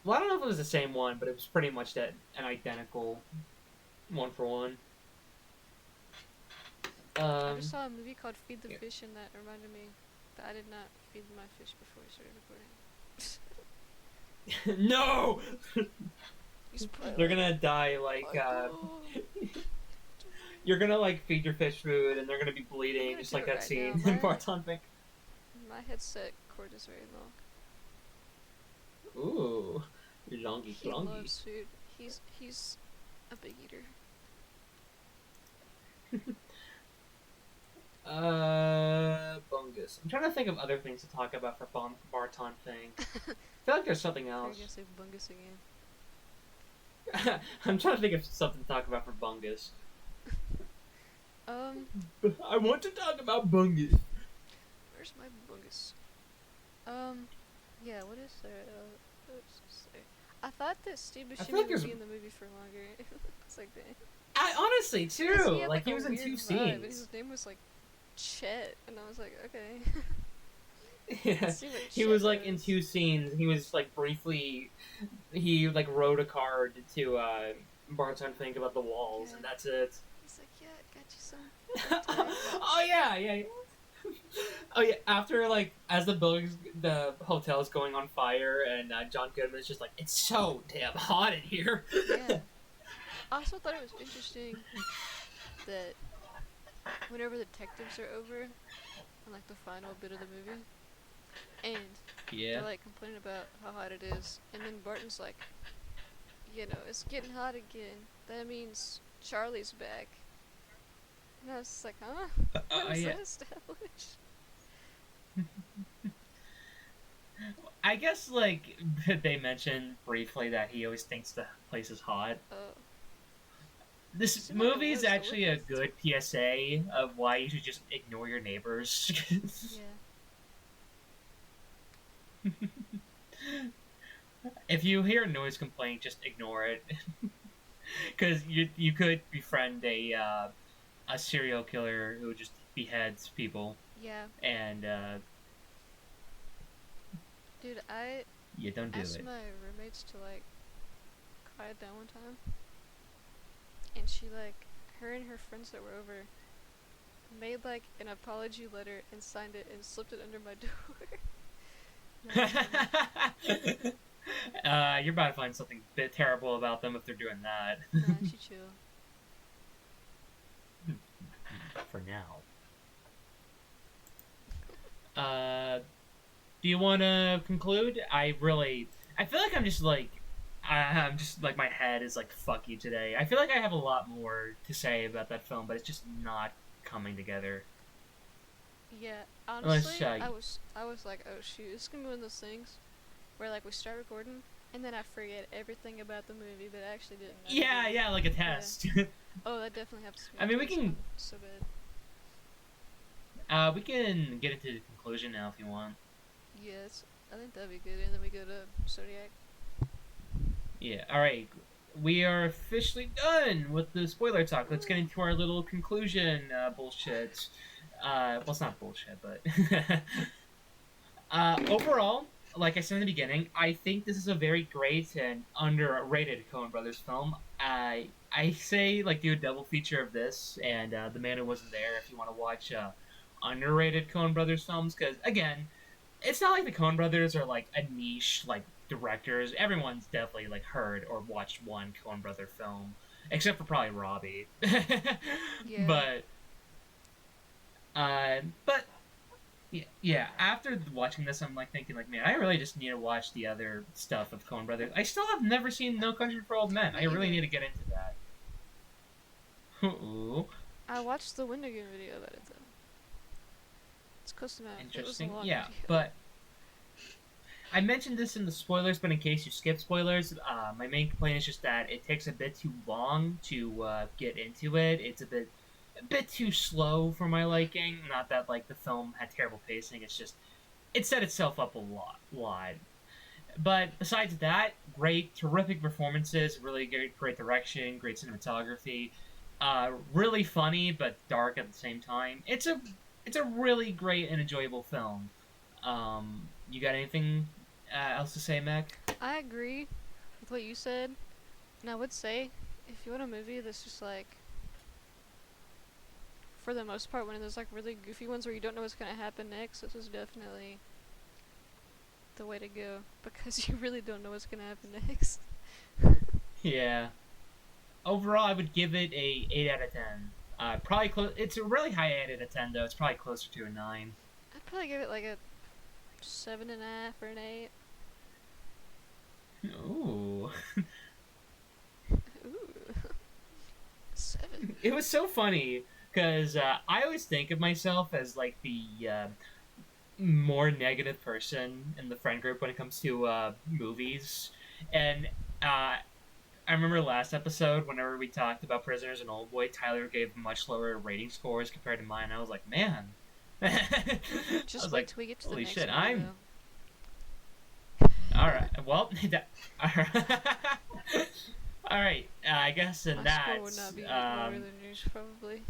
Well, I don't know if it was the same one, but it was pretty much an identical one for one. I just Um, saw a movie called Feed the yeah. Fish, and that reminded me that I did not feed my fish before we started recording. No, You spoiled they're it. gonna die like. Michael. You're gonna like feed your fish food, and they're gonna be bleeding, gonna just do like it that right scene now. in Barton Fink. My headset cord is very long. Ooh, longy, He longy. loves food. He's a big eater. Bungus. I'm trying to think of other things to talk about for Barton Fink. I feel like there's something You're else. gonna say bungus again. I'm trying to think of something to talk about for Bungus. I want to talk about Bungus. Where's my bungus? Yeah, what is there? What's there? I thought that Steve I feel Buscemi like would there's. be in the movie for longer. It's like that. I honestly 'Cause too. he had Like he a was in weird two vibe, and scenes. his name was like Chet, and I was like, okay. Yeah, Let's see what he Chet was like in does. two scenes. He was like briefly. He like wrote a card to Barton Fink about the walls, Yeah. and that's it. He's like, yeah, got you some. Oh yeah, yeah. Oh yeah. After like, as the hotel is going on fire, and John Goodman is just like, it's so damn hot in here. Yeah. I also thought it was interesting that whenever the detectives are over, on like the final bit of the movie, and Yeah. they're like complaining about how hot it is, and then Barton's like, you know, it's getting hot again. That means Charlie's back. And I was just like, huh? When was Yeah. that established? I guess like they mentioned briefly that he always thinks the place is hot. Oh. This Seemed like it movie is was, actually though. a good PSA of why you should just ignore your neighbors. Yeah. If you hear a noise complaint, just ignore it, because you could befriend a serial killer who just beheads people, Yeah. and Dude, I yeah, don't do asked it. my roommates to like quiet down one time, and she like, her and her friends that were over made like an apology letter and signed it and slipped it under my door. You're about to find something a bit terrible about them if they're doing that. Nah, she chill. For now. Do you want to conclude? I feel like I'm just like my head is like fuck you today. I feel like I have a lot more to say about that film, but it's just not coming together. Yeah, honestly, Unless, I was like, oh shoot, it's gonna be one of those things where like we start recording and then I forget everything about the movie, but I actually didn't. yeah, like a test. Oh, that definitely happens to me. I mean, we It's can so bad. we can get into the conclusion now if you want. Yes, I think that'd be good, and then we go to Zodiac. Yeah. All right. We are officially done with the spoiler talk. Let's get into our little conclusion bullshit. Well, it's not bullshit, but overall, like I said in the beginning, I think this is a very great and underrated Coen Brothers film. I say like do a double feature of this and The Man Who Wasn't There if you want to watch underrated Coen Brothers films, because again, it's not like the Coen Brothers are like a niche like directors. Everyone's definitely like heard or watched one Coen Brother film, except for probably Robbie. Yeah. but but yeah. After watching this, I'm like thinking like, man, I really just need to watch the other stuff of Coen Brothers. I still have never seen No Country for Old Men. Me I really either. need to get into that. Ooh, I watched the Wendigo video about it though. It's close enough. It was a interesting. long Yeah, video. but I mentioned this in the spoilers, but in case you skip spoilers, my main complaint is just that it takes a bit too long to get into it. It's a bit too slow for my liking. Not that like the film had terrible pacing. It's just it set itself up a lot. But besides that, great, terrific performances, really great direction, great cinematography, really funny but dark at the same time. It's a really great and enjoyable film. You got anything else to say, Mac? I agree with what you said, and I would say if you want a movie that's just like, for the most part, one of those like really goofy ones where you don't know what's gonna happen next, this is definitely the way to go because you really don't know what's gonna happen next. Yeah. Overall, I would give it a 8 out of 10. Probably close. It's a really high 8 out of 10 though. It's probably closer to a 9. I'd probably give it like a 7.5 or an 8. Ooh. Ooh, 7. It was so funny because I always think of myself as like the more negative person in the friend group when it comes to movies, and I remember last episode whenever we talked about Prisoners and Oldboy, Tyler gave much lower rating scores compared to mine. I was like, man, I Just was wait like, till we get to the holy next shit, movie I'm though. all right. Well, all right. I guess in My that, score would not be lower um, than yours probably.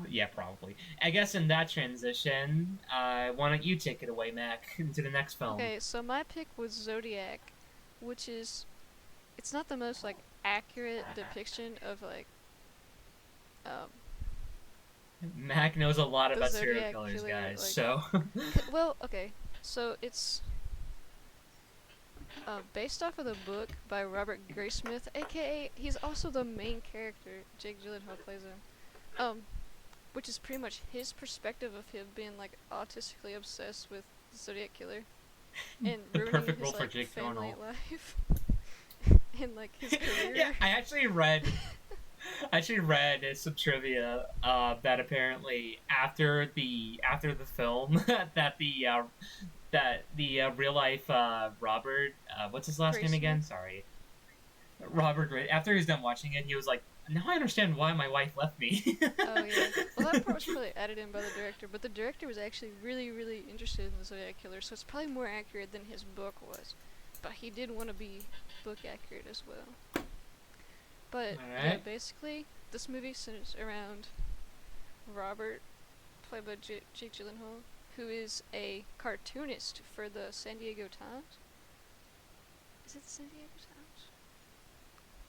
yeah, probably. I guess in that transition, why don't you take it away, Mac, into the next film? Okay, so my pick was Zodiac, which is, it's not the most like accurate depiction of like um Mac knows a lot the about serial Zodiac killers, killer guys. like So, well, okay. So it's based off of the book by Robert Graysmith, aka he's also the main character. Jake Gyllenhaal plays him. Which is pretty much his perspective of him being like autistically obsessed with the Zodiac killer and the ruining perfect role his for like Jake family Gyllenhaal. life and like his Yeah, career. I actually read some trivia that apparently after the film that the real life Robert what's his last name Graysmith. again? Sorry, Robert. After he was done watching it, he was like, "Now I understand why my wife left me." Oh yeah. Well, that part was probably added in by the director, but the director was actually really, really interested in the Zodiac killer, so it's probably more accurate than his book was. But he did want to be book accurate as well. But All yeah, right. basically, this movie centers around Robert, played by Jake Gyllenhaal, who is a cartoonist for the San Diego Times. Is it the San Diego Times?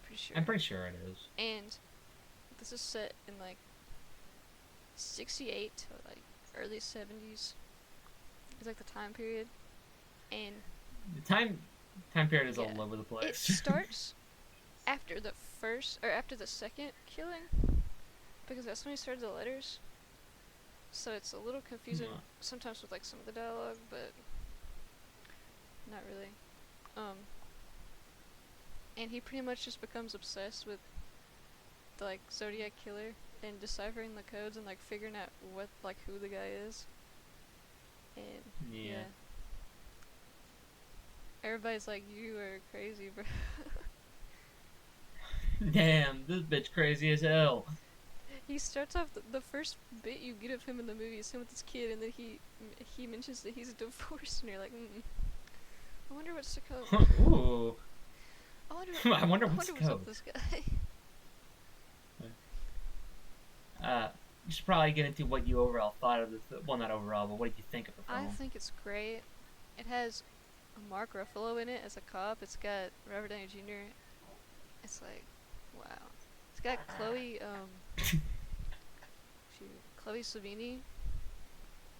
Pretty sure. I'm pretty sure it is. And this is set in like 68 to like early 70s. It's like the time period. And The time period is yeah, all over the it place. starts after the first or after the second killing because that's when he started the letters. So it's a little confusing sometimes with like some of the dialogue, but not really. Um, and he pretty much just becomes obsessed with the like Zodiac killer and deciphering the codes and like figuring out what like who the guy is. And Yeah. yeah. Everybody's like, you are crazy, bro. Damn, this bitch crazy as hell. He starts off the first bit you get of him in the movie is him with his kid, and then he mentions that he's divorced, and you're like, I wonder what's to come. Ooh. I wonder. I wonder I what's wonder what's up code. with this guy. You should probably get into what you overall thought of the well, not overall, but what did you think of the I film? think it's great. It has Mark Ruffalo in it as a cop. It's got Robert Downey Jr. It's like, wow. It's got Chloe Savini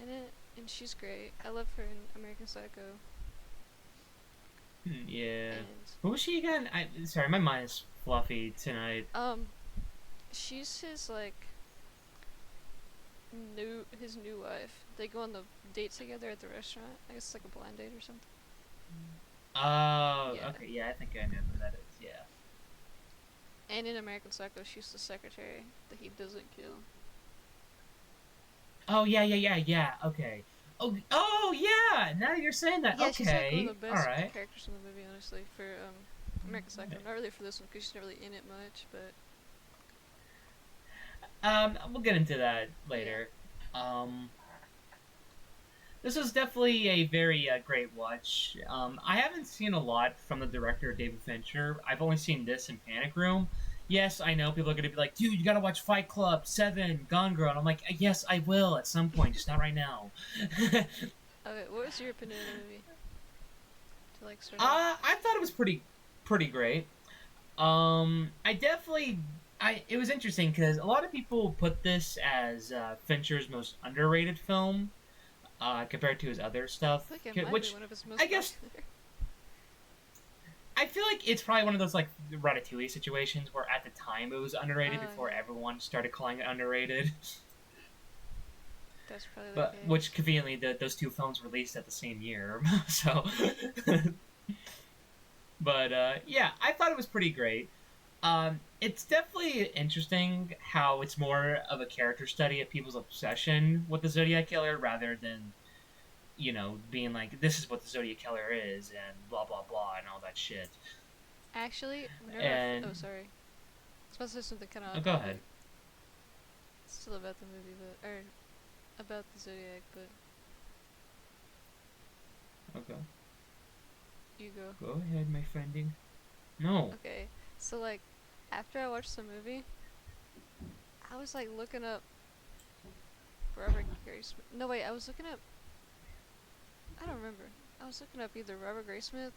in it, and she's great. I love her in American Psycho. Yeah. And Who was she again? I sorry, my mind is fluffy tonight. she's his like his new wife. They go on the date together at the restaurant. I guess it's like a blind date or something. Oh, Yeah. okay. Yeah, I think I know who that is. Yeah. And in American Psycho, she's the secretary that he doesn't kill. Oh, yeah, yeah, yeah, yeah. Okay. Oh, yeah. Now you're saying that. Yeah, she's like one of Okay. the All best right. characters in the movie, honestly. For American Psycho, not really for this one because she's not really in it much, but We'll get into that yeah. later. This was definitely a very great watch. I haven't seen a lot from the director David Fincher. I've only seen this in Panic Room. Yes, I know people are gonna be like, "Dude, you gotta watch Fight Club, Seven, Gone Girl." And I'm like, "Yes, I will at some point, just not right now." Okay, what was your opinion of the movie? To like start off. I thought it was pretty great. I definitely, I it was interesting because a lot of people put this as Fincher's most underrated film compared to his other I stuff, feel like it might be which one of his I most guess popular. I feel like it's probably one of those like Ratatouille situations where at the time it was underrated before Yeah, everyone started calling it underrated. that's probably the But which case. conveniently those two films released at the same year, so. But yeah, I thought it was pretty great. It's definitely interesting how it's more of a character study of people's obsession with the Zodiac killer rather than being like this is what the Zodiac killer is and blah blah blah and all that shit. Actually, whenever oh And sorry, I was about to say something kind of off go topic. ahead. It's still about the movie, but or about the Zodiac, but Okay. you go. Go ahead, my friending. No. Okay, so like after I watched the movie, I was like looking up Robert Graysmith. No wait, I was looking up. I don't remember. I was looking up either Robert Graysmith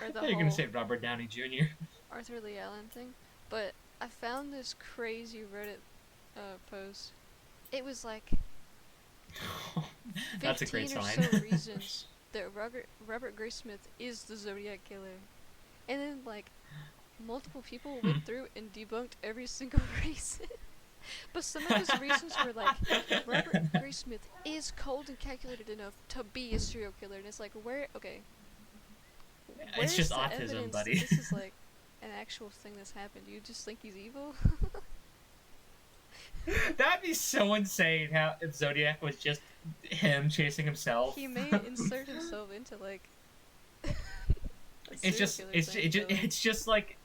or I the thought you were gonna whole say Robert Downey Jr. Arthur Lee Allen thing, but I found this crazy Reddit post. It was like That's a great 15 or sign. so reasons that Robert Graysmith is the Zodiac killer, and then like multiple people Hmm. went through and debunked every single reason. But some of those reasons were like Robert Graysmith is cold and calculated enough to be a serial killer, and it's like where okay, It's where's just the autism, evidence that buddy. this is like an actual thing that's happened? Do you just think he's evil? That'd be so insane. How if Zodiac was just him chasing himself. He may insert himself into like a It's serial just killer it's thing, it just, but like it's just like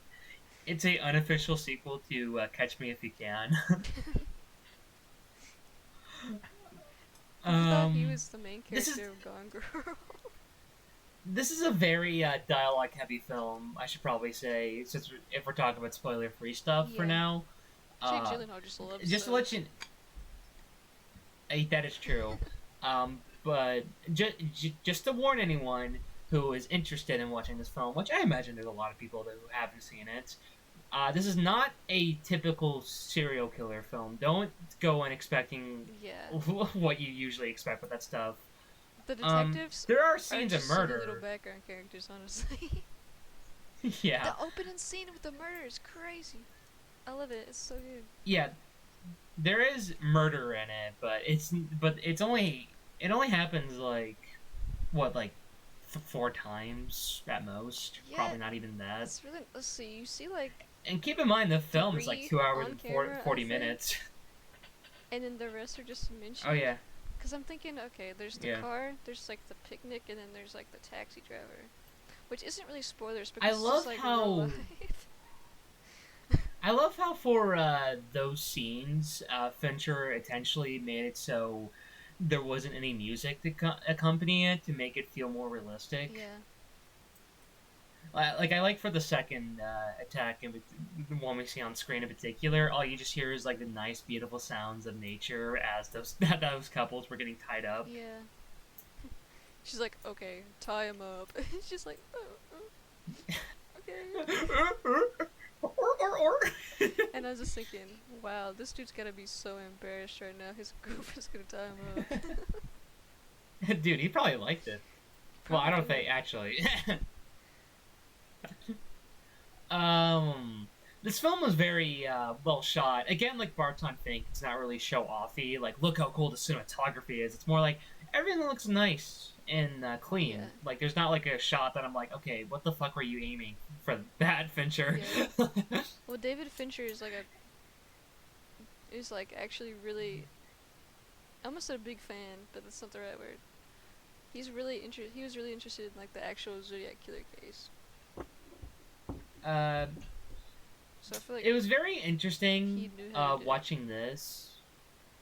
it's a unofficial sequel to Catch Me If You Can. I thought he um, was the main this is character of Gone Girl. this is a very dialogue heavy film. I should probably say since if we're talking about spoiler free stuff for Yeah. now. Jake Uh, Gyllenhaal just loves just to stuff. let you, that is true. But just to warn anyone who is interested in watching this film, which I imagine there's a lot of people who haven't seen it, this is not a typical serial killer film. Don't go in expecting Yeah. what you usually expect with that stuff. The detectives There are are scenes of just silly little murder. background characters, honestly. Yeah, The opening scene with the murder is crazy. I love it. It's so good. yeah. There is murder in it, but it only happens like what like four times at most. Yeah, Probably not even that. it's really. Let's see. You see like And keep in mind the film is like 3 2 hours on and camera, I 40 think, minutes. and then the rest are just Oh mentioned. yeah, Cause I'm thinking, okay, there's the yeah. car, there's like the picnic, and then there's like the taxi driver, which isn't really spoilers I because it's just love like real how life. I love how for those scenes, Fincher intentionally made it so there wasn't any music to accompany it to make it feel more realistic. Yeah. Like I like for the second attack and the one we see on screen in particular, all you just hear is like the nice, beautiful sounds of nature as those those couples were getting tied up. Yeah. She's like, okay, tie him up. She's like, okay. And I was just thinking, wow, this dude's gotta be so embarrassed right now. His girlfriend's gonna tie him up. Dude, he probably liked it. Well, I Probably don't do. think actually. um, this film was very well shot. Again, like Barton Fink, it's not really show offy. Like, look how cool the cinematography is. It's more like everything looks nice and clean. Yeah. Like, there's not like a shot that I'm like, okay, what the fuck were you aiming for that, Fincher? Yeah. Well, David Fincher is like actually really. I almost said a big fan, but that's not the right word. He was really interested in like the actual Zodiac killer case. uh, So I feel like it was very he interesting knew how to do it.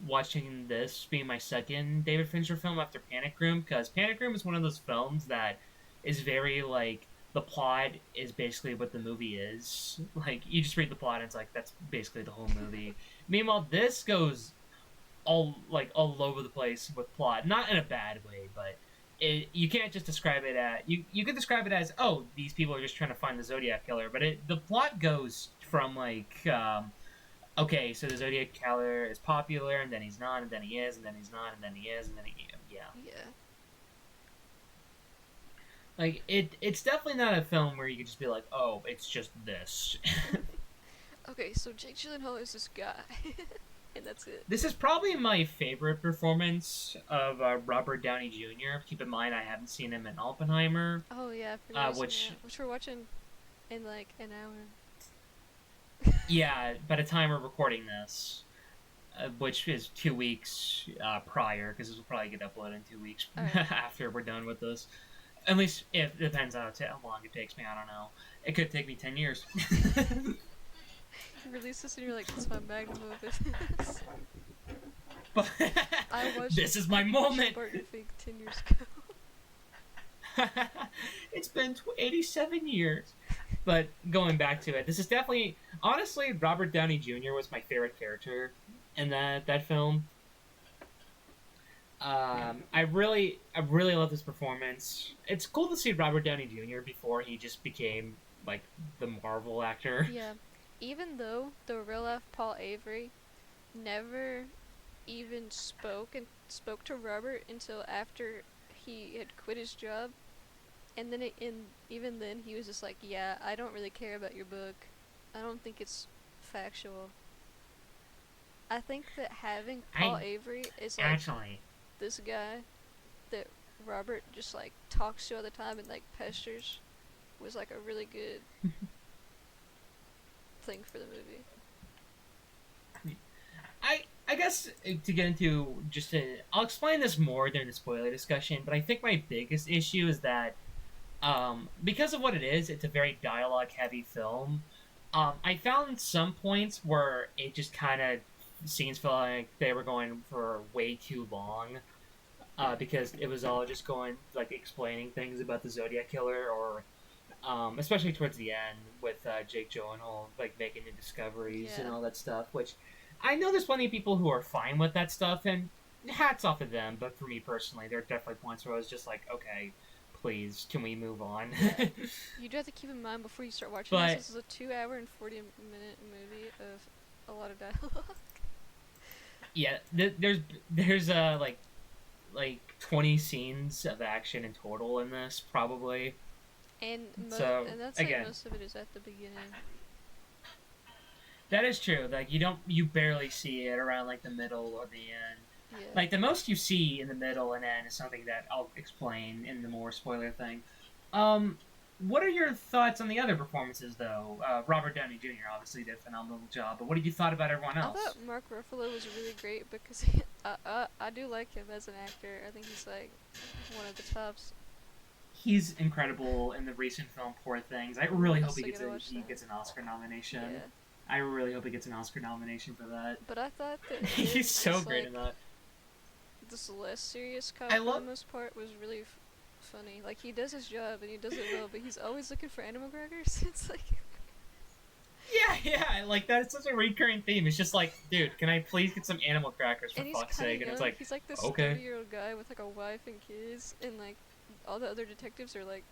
watching this being my second David Fincher film after Panic Room, because Panic Room is one of those films that is very like the plot is basically what the movie is. Like you just read the plot and it's like that's basically the whole movie. Meanwhile, this goes all over the place with plot, not in a bad way, but you can't just describe it as you can describe it as oh these people are just trying to find the Zodiac killer, but the plot goes from like okay, so the Zodiac killer is popular, and then he's not, and then he is, and then he's not, and then he is, and then yeah. Yeah. Like it's definitely not a film where you can just be like, oh, it's just this. Okay, so Jake Gyllenhaal is this guy, and that's it. This is probably my favorite performance of Robert Downey Jr. Keep in mind, I haven't seen him in Oppenheimer, Oh yeah, I forgot you've seen which that. Which we're watching in like an hour. yeah, by the time we're recording this, which is 2 weeks prior, because this will probably get uploaded in 2 weeks All right. after we're done with this. At least if it depends on how long it takes me. I don't know. It could take me 10 years. You release this and you're like, it's my magnum opus. But I watched. this is my I watched moment. Barton Fink 10 years ago. It's been 87 years. But going back to it, this is definitely honestly Robert Downey Jr. was my favorite character in that film. I really love his performance. It's cool to see Robert Downey Jr. before he just became like the Marvel actor. Yeah. Even though the real life Paul Avery never even spoke to Robert until after he had quit his job, and then even then he was just like, "Yeah, I don't really care about your book. I don't think it's factual." I think that having Paul I Avery is like actually, this guy that Robert just like talks to all the time and like pesters was like a really good thing for the movie. I guess to get into I'll explain this more during the spoiler discussion. But I think my biggest issue is that because of what it is, it's a very dialogue heavy film. I found some points where it just kind of scenes felt like they were going for way too long. Because it was all just going like explaining things about the Zodiac killer, or especially towards the end with Jake Gyllenhaal like making new discoveries and Yeah. all that stuff. Which I know there's plenty of people who are fine with that stuff, and hats off to them. But for me personally, there are definitely points where I was just like, okay, please, can we move on? Yeah. You do have to keep in mind before you start watching this. But This is a 2 hour and 40 minute movie of a lot of dialogue. yeah, there's like 20 scenes of action in total in this probably. So And that's like again, most of it is at the beginning. that is true. Like you barely see it around like the middle or the end. Yeah. Like the most you see in the middle and end is something that I'll explain in the more spoiler thing. Um, what are your thoughts on the other performances though? Robert Downey Jr. obviously did a phenomenal job, but what did you thought about everyone I else? thought Mark Ruffalo was really great because I do like him as an actor. I think he's like one of the tops. He's incredible in the recent film Poor Things. I Ooh, really I hope still gotta watch he that. gets an Oscar nomination. Yeah. I really hope he gets an Oscar nomination for that. But I thought that He's so this great like in that. this less serious cop I for the love. most part was really funny. Like he does his job and he does it well, but he's always looking for animal crackers. It's like Yeah, like that's such a recurring theme. It's just like, dude, can I please get some animal crackers for and he's fuck's kind sake? of And it's young. like, He's like this okay, 30-year-old guy with like a wife and kids, and like all the other detectives are like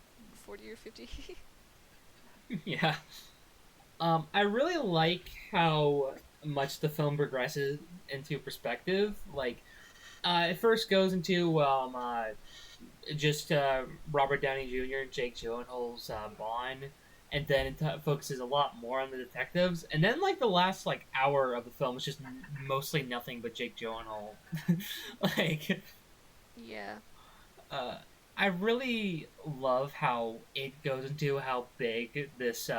40 or 50. yeah. I really like how much the film progresses into perspective. Like, it first goes into just Robert Downey Jr. and Jake Gyllenhaal's bond, and then it focuses a lot more on the detectives. And then like the last like hour of the film is just mostly nothing but Jake Gyllenhaal. like, Yeah. uh, I really love how it goes into how big this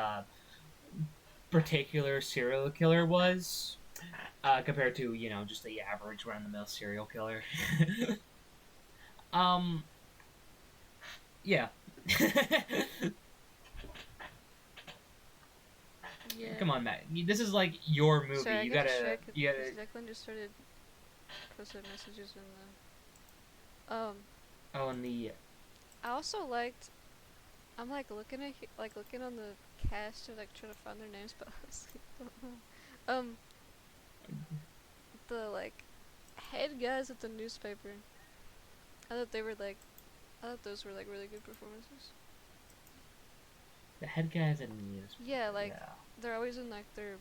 particular serial killer was. Compared to just the average run of the mill serial killer. um, yeah. Yeah. Come on, Matt. This is like your movie. Sorry, I You got gotta, distracted you because gotta. Declan just started posting messages in the. Oh, and the. I also liked. I'm like looking at like looking on the cast to like try to find their names, but honestly, I don't know. The like head guys at the newspaper. I thought they were like. I thought those were like really good performances. The head guys in the news. Yeah, like Yeah. they're always in like their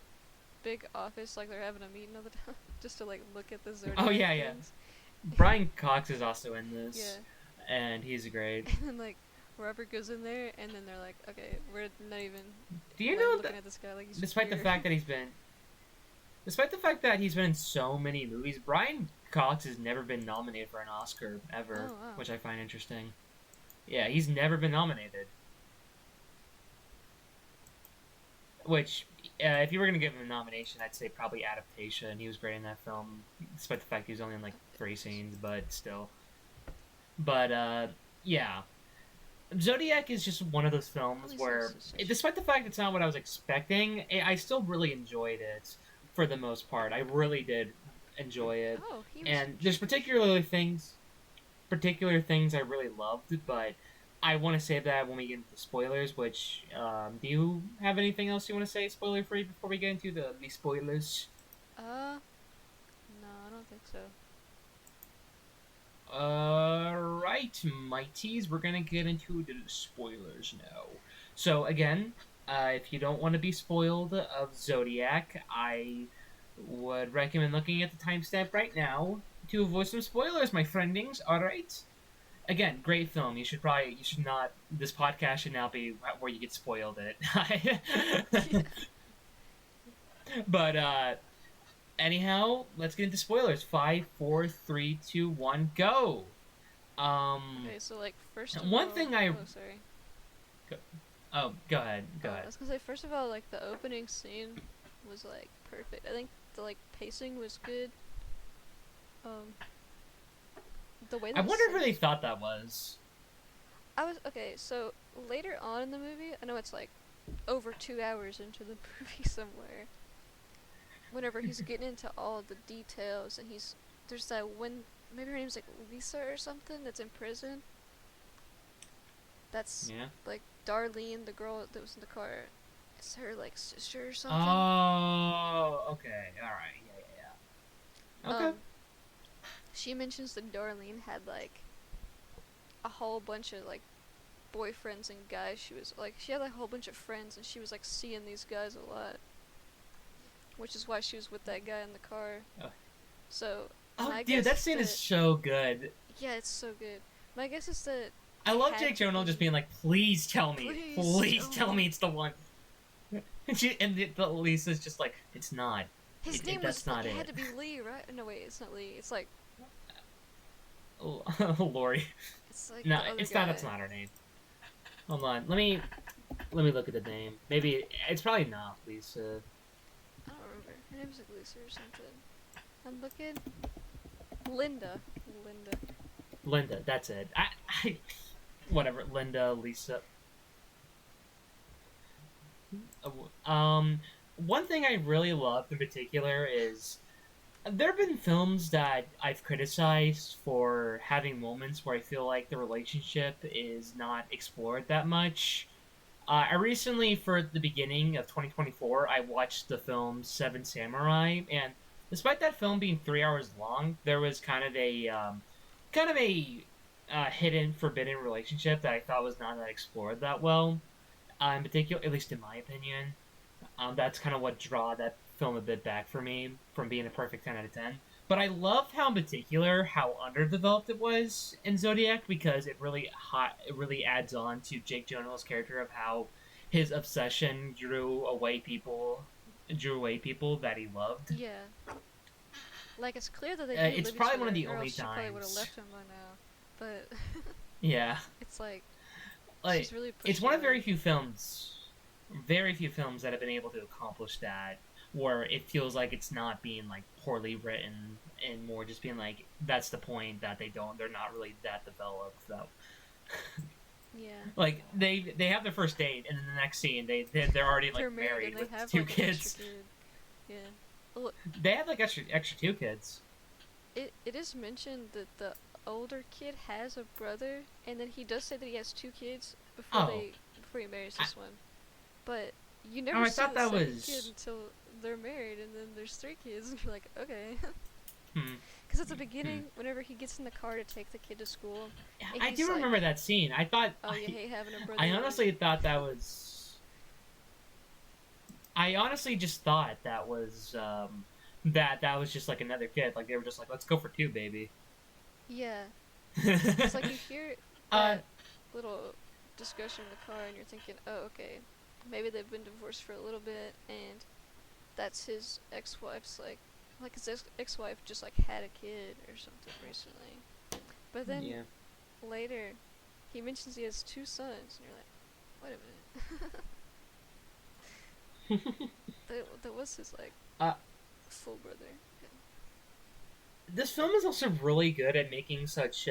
big office, like they're having a meeting all the time, just to like look at the Zodiac Oh yeah, yeah. things. Brian Cox is also in this, Yeah, and he's great. and then like Robert goes in there, and then they're like, okay, we're not even Do you like, know looking that? at this guy like he's Despite the here. fact that he's been in so many movies, Brian Cox has never been nominated for an Oscar ever, Oh wow. which I find interesting. Yeah, he's never been nominated. Which, if you were gonna give him a nomination, I'd say probably adaptation. He was great in that film, despite the fact he was only in like 3 scenes, but still. But yeah, Zodiac is just one of those films Holy where, sausage. despite the fact it's not what I was expecting, I still really enjoyed it for the most part. I really did enjoy it, Oh, he was. and there's particular things I really loved, but I want to save that when we get into spoilers. Which, do you have anything else you want to say spoiler free before we get into the spoilers? No, I don't think so. Right, mighties, we're gonna get into the spoilers now. So again, if you don't want to be spoiled of Zodiac, I would recommend looking at the timestamp right now to avoid some spoilers, my friendings. All right. Again, great film. You should not. This podcast should not be where you get spoiled. It. But anyhow, let's get into spoilers. 5, 4, 3, 2, 1, go. Okay, so like first of One all, thing I. oh sorry. Oh, go ahead. Go I ahead. was gonna say first of all, like the opening scene was like perfect. I think the like pacing was good. Um, the way I that wondered who they thought that was. I was okay. So later on in the movie, I know it's like over 2 hours into the movie somewhere. Whenever he's getting into all the details, and there's that one, maybe her name's like Lisa or something, that's in prison. That's Yeah. like Darlene, the girl that was in the car. It's her like sister or something. Oh, okay. All right. Yeah, yeah, yeah. Okay. She mentions that Darlene had like a whole bunch of like boyfriends and guys. She had like a whole bunch of friends, and she was like seeing these guys a lot, which is why she was with that guy in the car. Oh. So Oh, dude, that scene is so good. yeah, it's so good. My guess is that I love Jake Gyllenhaal just being like, "Please tell me, please tell me it's the one." And the Lisa's just like, "It's not. his name that's was not it it." had to be Lee, right? No, wait, it's not Lee. It's like Lori. it's like No, the other it's guy. not. That's not her name. Hold on. Let me look at the name. Maybe it's probably not Lisa. I don't remember. Her name's like Lisa or something. I'm looking. Linda. That's it. I whatever. Linda, Lisa. One thing I really loved in particular is there have been films that I've criticized for having moments where I feel like the relationship is not explored that much. I recently, for the beginning of 2024, I watched the film Seven Samurai, and despite that film being 3 hours long, there was kind of a hidden, forbidden relationship that I thought was not that explored that well. In particular, at least in my opinion, that's kind of what draw that film a bit back for me from being a perfect 10 out of 10. But I loved how in particular how underdeveloped it was in Zodiac because it really adds on to Jake Gyllenhaal's character of how his obsession drew away people that he loved. Yeah. Like, it's clear that they do It's live each probably one of other, the or only else she probably would have times. left him by now. But Yeah, it's like, she's like really it's pushed one it of on. very few films that have been able to accomplish that, where it feels like it's not being like poorly written and more just being like that's the point that they're not really that developed though. Yeah. Like they have their first date and then the next scene they're already They're like married married and they with have, two like, an extra kids. kid. Yeah. Well, They have like extra two kids. it is mentioned that the older kid has a brother, and then he does say that he has two kids Oh, before he marries I, this one. But you oh, never I see thought the that second kid was. until they're married, and then there's three kids, and you're like, okay. Hmm, Because at the hmm. beginning, whenever he gets in the car to take the kid to school, and I he's do like, remember that scene. "Oh, you hate having a I brother." honestly thought that was. I honestly just thought that was just like another kid. Like they were just like, let's go for two, baby. Yeah, because like you hear uh, that little discussion in the car, and you're thinking, "Oh, okay, maybe they've been divorced for a little bit, and that's his ex-wife's like his ex-wife just like had a kid or something recently." But then yeah. later, he mentions he has two sons, and you're like, "Wait a minute." That was his like uh, full brother. this film is also really good at making such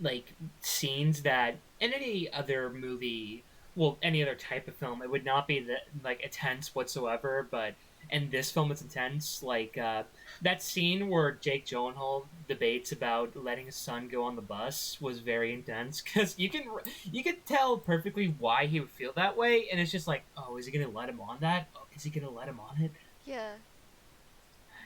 like scenes that in any other movie, well, any other type of film, it would not be that like intense whatsoever. But in this film, it's intense. Like that scene where Jake Gyllenhaal debates about letting his son go on the bus was very intense because you can tell perfectly why he would feel that way, and it's just like, oh, is he gonna let him on that? Oh, is he gonna let him on it? Yeah,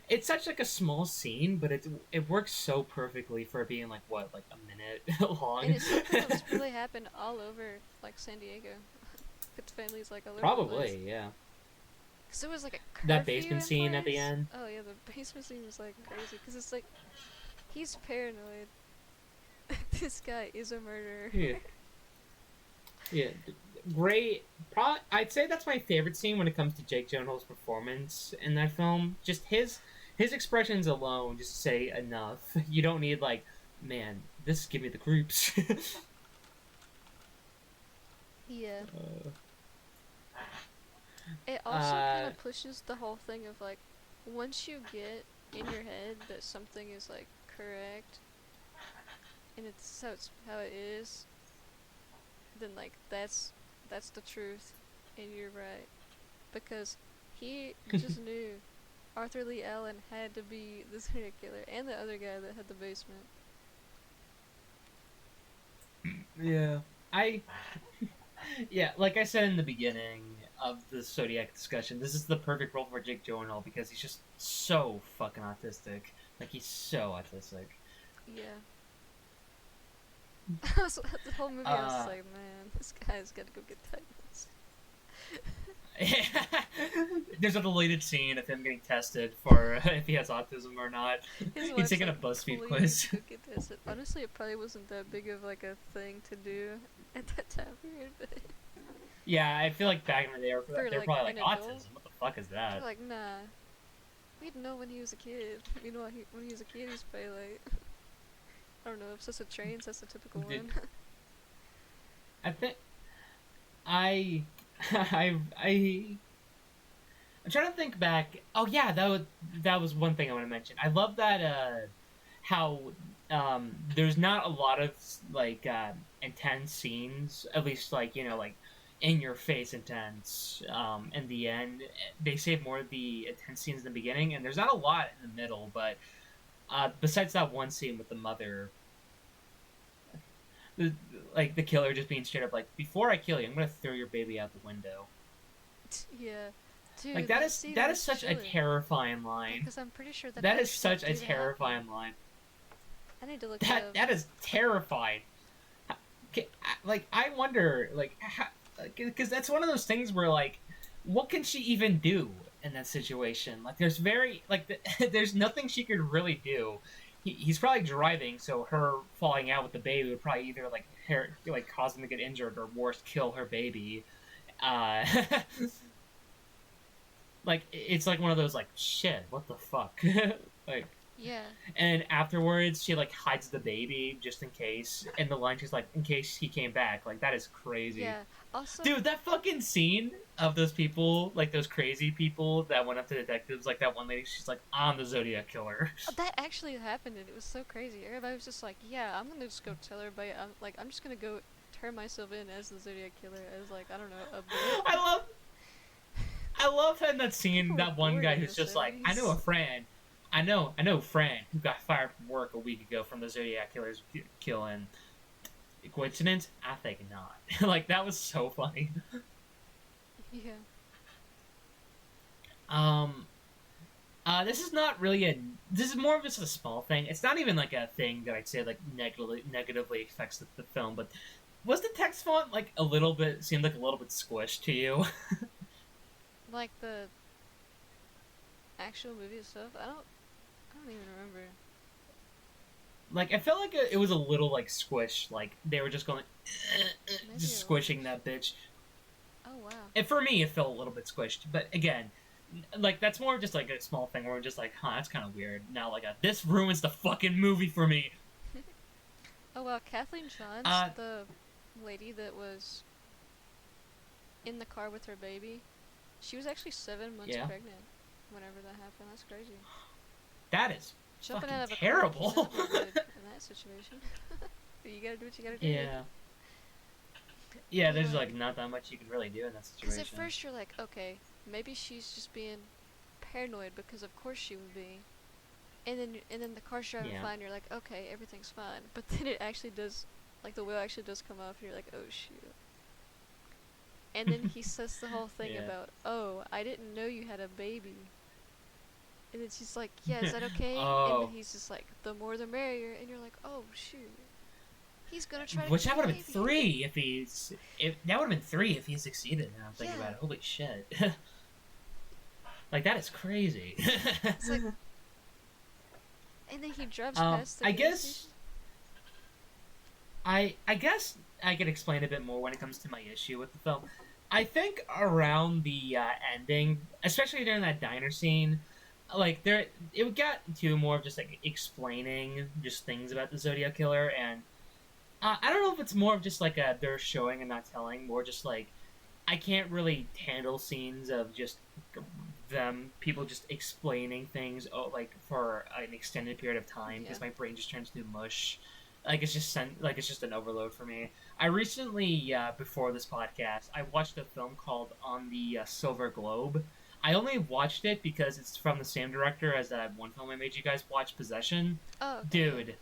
It's such like a small scene, but it works so perfectly for being like what like a minute and long. it's something that was probably happened all over like San Diego. With families like all over the place. Probably, yeah. Cause it was like a That curfew basement in scene at the place. end. Oh yeah, the basement scene was like crazy. Cause it's like he's paranoid. This guy is a murderer. Yeah, yeah. Great. I'd say that's my favorite scene when it comes to Jake Gyllenhaal's performance in that film. Just his expressions alone just say enough. You don't need like, man, this give me the creeps. Yeah. uh, It also kind uh, of pushes the whole thing of like, once you get in your head that something is like correct, and it's how it is, then like that's the truth, and you're right, because he just knew Arthur Lee Allen had to be the serial killer and the other guy that had the basement. yeah. I yeah, like I said in the beginning of the Zodiac discussion, this is the perfect role for Jake Gyllenhaal because he's just so fucking autistic. Like he's so autistic. Yeah. The whole movie I was just Uh, like, man, this guy's gotta go get tetanus. there's a deleted scene of him getting tested for if he has autism or not. His He's wife's taking a like, BuzzFeed please quiz. go get tested. Honestly, it probably wasn't that big of like a thing to do at that time period, but Yeah, I feel like back in the day, for they're like probably like an adult, autism. What the fuck is they're that? like, nah. We didn't know when he was a kid. You know, when he was a kid, he's probably like, I don't know, obsessed with trains. That's a typical Did one. I think I I I'm trying to think back. Oh yeah, that was one thing I want to mention. I love that how there's not a lot of like intense scenes, at least like like in your face intense. In the end, they save more of the intense scenes in the beginning, and there's not a lot in the middle. But besides that one scene with the mother, the, like the killer just being straight up like, before I kill you, I'm gonna throw your baby out the window. Yeah. Like Dude, that scene that is was such a chilling. terrifying Yeah, line. because I'm pretty sure that That is actually such a did happen. terrifying line. I need to look it up. That is terrifying. Like I wonder, like, because that's one of those things where like, what can she even do? in that situation. Like, there's very like there's nothing she could really do. He's probably driving, so her falling out with the baby would probably either like cause him to get injured or worse, kill her baby. Uh, like it's like one of those like shit. What the fuck? like, Yeah. and afterwards she like hides the baby just in case. And the line she's like, in case he came back. Like that is crazy. Yeah. Also, Dude, that fucking scene of those people, like those crazy people that went up to detectives, like that one lady, she's like, I'm the Zodiac killer. that actually happened, and it was so crazy. Everybody was just like, "Yeah, I'm gonna just go tell everybody. I'm just gonna go turn myself in as the Zodiac killer, as like I don't know, a bit." I love I love in that scene People were that one bored guy in the who's just like, I know a 70s. friend. I know Fran who got fired from work a week ago from the Zodiac killer's killing. Coincidence? I think not. like that was so funny. Yeah. Um this is not really a. This is more of just a small thing. It's not even like a thing that I'd say like negatively affects the film. But was the text font like a little bit seemed like a little bit squished to you? Like the actual movie itself, I don't even remember. like I felt like it was a little like squished. Like they were just going, Maybe just it squishing was. that bitch. Oh wow. And for me, it felt a little bit squished. But again, like that's more just like a small thing where we're just like, huh, that's kind of weird. Now like this ruins the fucking movie for me. Oh wow, Kathleen Johns, Uh, the lady that was in the car with her baby, she was actually 7 months yeah, pregnant whenever that happened. That's crazy. that is Jumping fucking out of a car terrible. cannot be good in that situation. But you gotta do what you gotta do. yeah. Yeah, there's Anyway, like not that much you can really do in that because at situation. first you're like, okay, maybe she's just being paranoid because of course she would be. And then the car's driving Yeah. fine. You're like, okay, everything's fine. But then it actually does, like the wheel actually does come off, and you're like, oh shoot. And then he says the whole thing yeah. about, oh, I didn't know you had a baby. And then she's like, yeah, is that okay? And then oh, he's just like, the more the merrier. And you're like, oh shoot, he's gonna try to which kill that the would have been baby. three if he's if that would have been three if he succeeded. Now I'm thinking Yeah, about it. Holy shit! like that is crazy. it's like, and then he drives past the I gas station. guess I guess I could explain a bit more when it comes to my issue with the film. I think around the ending, especially during that diner scene, like there it got to more of just like explaining just things about the Zodiac killer, and I don't know if it's more of just like a they're showing and not telling, more just like I can't really handle scenes of just them people just explaining things like for an extended period of time Yeah. because my brain just turns to mush. Like it's just like it's just an overload for me. I recently, before this podcast, I watched a film called On the Silver Globe. I only watched it because it's from the same director as that one film I made you guys watch, Possession. Oh, okay, yeah. Dude,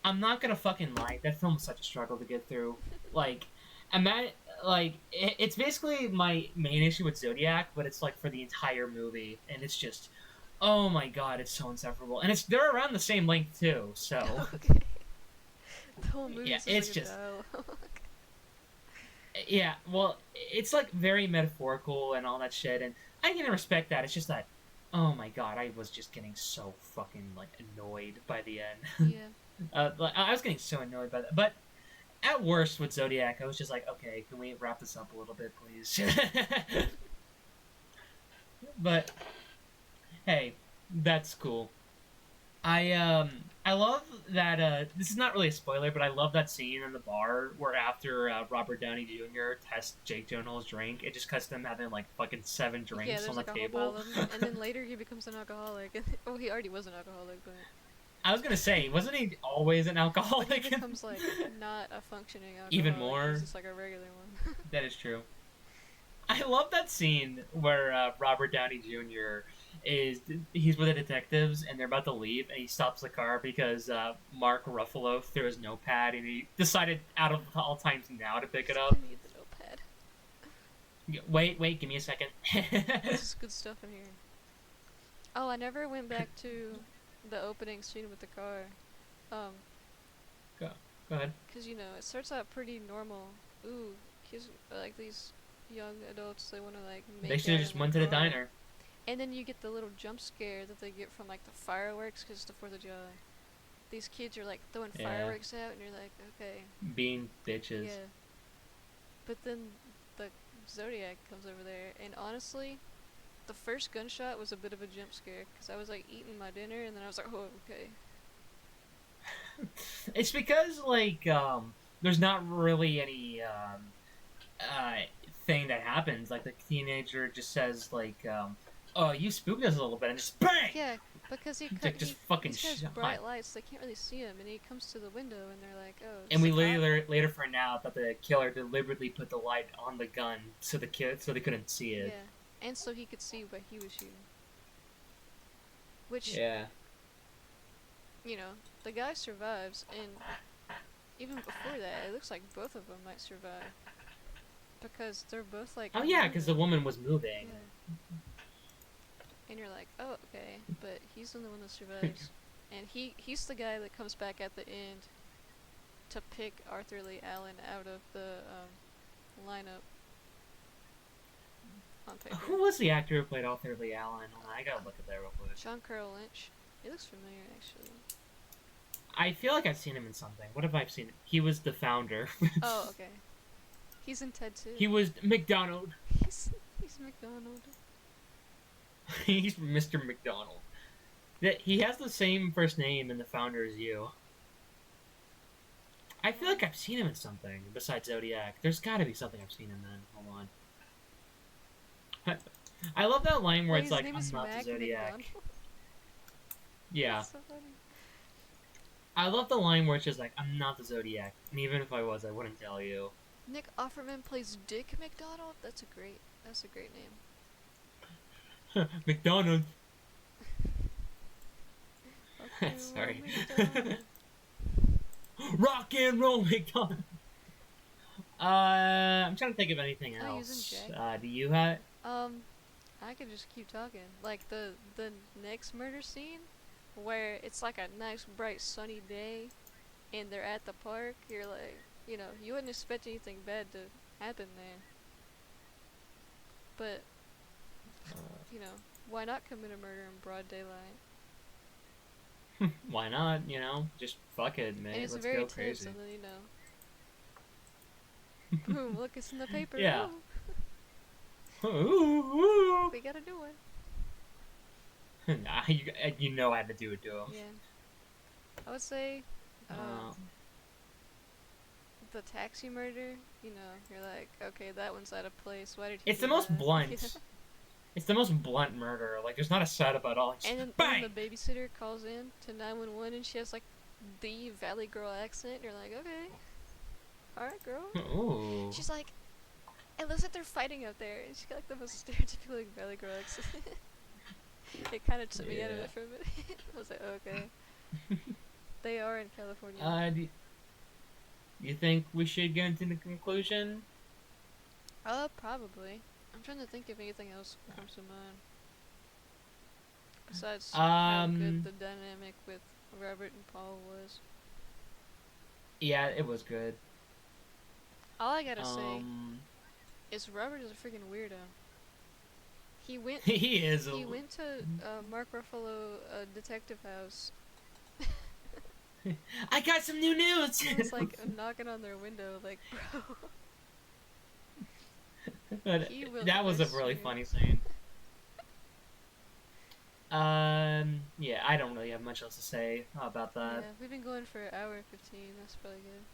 I'm not gonna fucking lie. That film was such a struggle to get through. Like, I'm at, like it's basically my main issue with Zodiac, but it's like for the entire movie, and it's just, oh my god, it's so insufferable, and they're around the same length too. So Okay. The whole yeah, movie's just it's like a just dialogue. yeah. Well, it's like very metaphorical and all that shit, and I can respect that. It's just that, oh my god, I was just getting so fucking like annoyed by the end. Yeah. Like, I was getting so annoyed by that, but at worst with Zodiac, I was just like, okay, can we wrap this up a little bit, please? but hey, that's cool. I love that this is not really a spoiler, but I love that scene in the bar where after Robert Downey Jr. tests Jake Gyllenhaal's drink, it just cuts them having like fucking seven Yeah, drinks on there's the like a whole table. pile of them, and then later he becomes an alcoholic. Oh, he already was an alcoholic, but I was gonna say, wasn't he always an but he alcoholic? becomes like not a functioning Even alcoholic. He's more. just like a regular one. That is true. I love that scene where Robert Downey Jr. is he's with the detectives and they're about to leave and he stops the car because Mark Ruffalo threw his notepad and he decided out of all times now to pick it I up. need the notepad. Wait, give me a second. This is good stuff in here. Oh, I never went back to the opening scene with the car. Um, go, go ahead. Cause you know it starts out pretty normal. Ooh, he's like these young adults. They want to like They make should have out just in went a to the car. diner. And then you get the little jump scare that they get from like the fireworks because it's the 4th of July. These kids are like throwing Yeah, fireworks out, and you're like, okay, being bitches. yeah. But then the Zodiac comes over there, and honestly, the first gunshot was a bit of a jump scare because I was like eating my dinner, and then I was like, oh, okay. It's because there's not really any uh thing that happens. Like the teenager just says "Oh, you spooked us a little bit," and just bang, Yeah, because just fucking he's got his shot. bright lights, they can't really see him, and he comes to the window, and they're like, oh, And it's a we cop. later find out that the killer deliberately put the light on the gun so they couldn't see it. Yeah, and so he could see what he was shooting. Which, Yeah. you know, the guy survives, and even before that, it looks like both of them might survive because they're both like Oh yeah, because the moving. woman was moving. Yeah, and you're like, oh, okay, but he's the one that survives, and he's the guy that comes back at the end to pick Arthur Lee Allen out of the lineup on paper. Who was the actor who played Arthur Lee Allen? Hold on, I gotta look at that real quick. John Carroll Lynch. He looks familiar, actually. I feel like I've seen him in something. What have I seen? He was the founder. Oh, okay. He's in Ted too. He was McDonald. He's McDonald. He's Mr. McDonald. He has the same first name in the founder as you. I feel like I've seen him in something besides Zodiac. There's got to be something I've seen him in. Hold on. I love that line where Wait, it's his like, name "I'm is not the Mac Zodiac." McDonald? Yeah. That's so funny. I love the line where it's just like, "I'm not the Zodiac," and even if I was, I wouldn't tell you. Nick Offerman plays Dick McDonald. That's a great name. McDonald. Okay, Sorry. McDonald. Rock and roll McDonald. I'm trying to think of anything Oh, else. using Jack. Do you have? I could just keep talking. Like the next murder scene, where it's like a nice bright sunny day, and they're at the park. You're like, you wouldn't expect anything bad to happen there. But why not commit a murder in broad daylight? Why not? Just fuck it, man. And it's Let's very go tense, crazy. and then boom, look, it's in the paper. Yeah. Ooh, Ooh, we gotta do it. Nah, you know I had to do it to him. Yeah, I would say, Uh, the taxi murder. You're like, okay, that one's out of place. Why did he? it's do the most that? blunt. It's the most blunt murder. Like, there's not a setup at all. Just And then bang! the babysitter calls in to 911, and she has like the Valley Girl accent. And you're like, okay, all right, girl. Ooh. She's like, it looks like they're fighting out there. And she got like the most stereotypical like, Valley Girl accent. It kind of took me out of Yeah. it for a minute. I was like, okay, they are in California. Do you think we should get into the conclusion? Probably. I'm trying to think if anything else comes to mind. Besides how good the dynamic with Robert and Paul was. Yeah, it was good. All I gotta say is Robert is a freaking weirdo. He went He is. he went to Mark Ruffalo Detective House. I got some new news. He was like knocking on their window, like, bro. But He will that was a arrest really you. funny scene. Yeah, I don't really have much else to say about that. Yeah, we've been going for an hour and 15. That's probably good.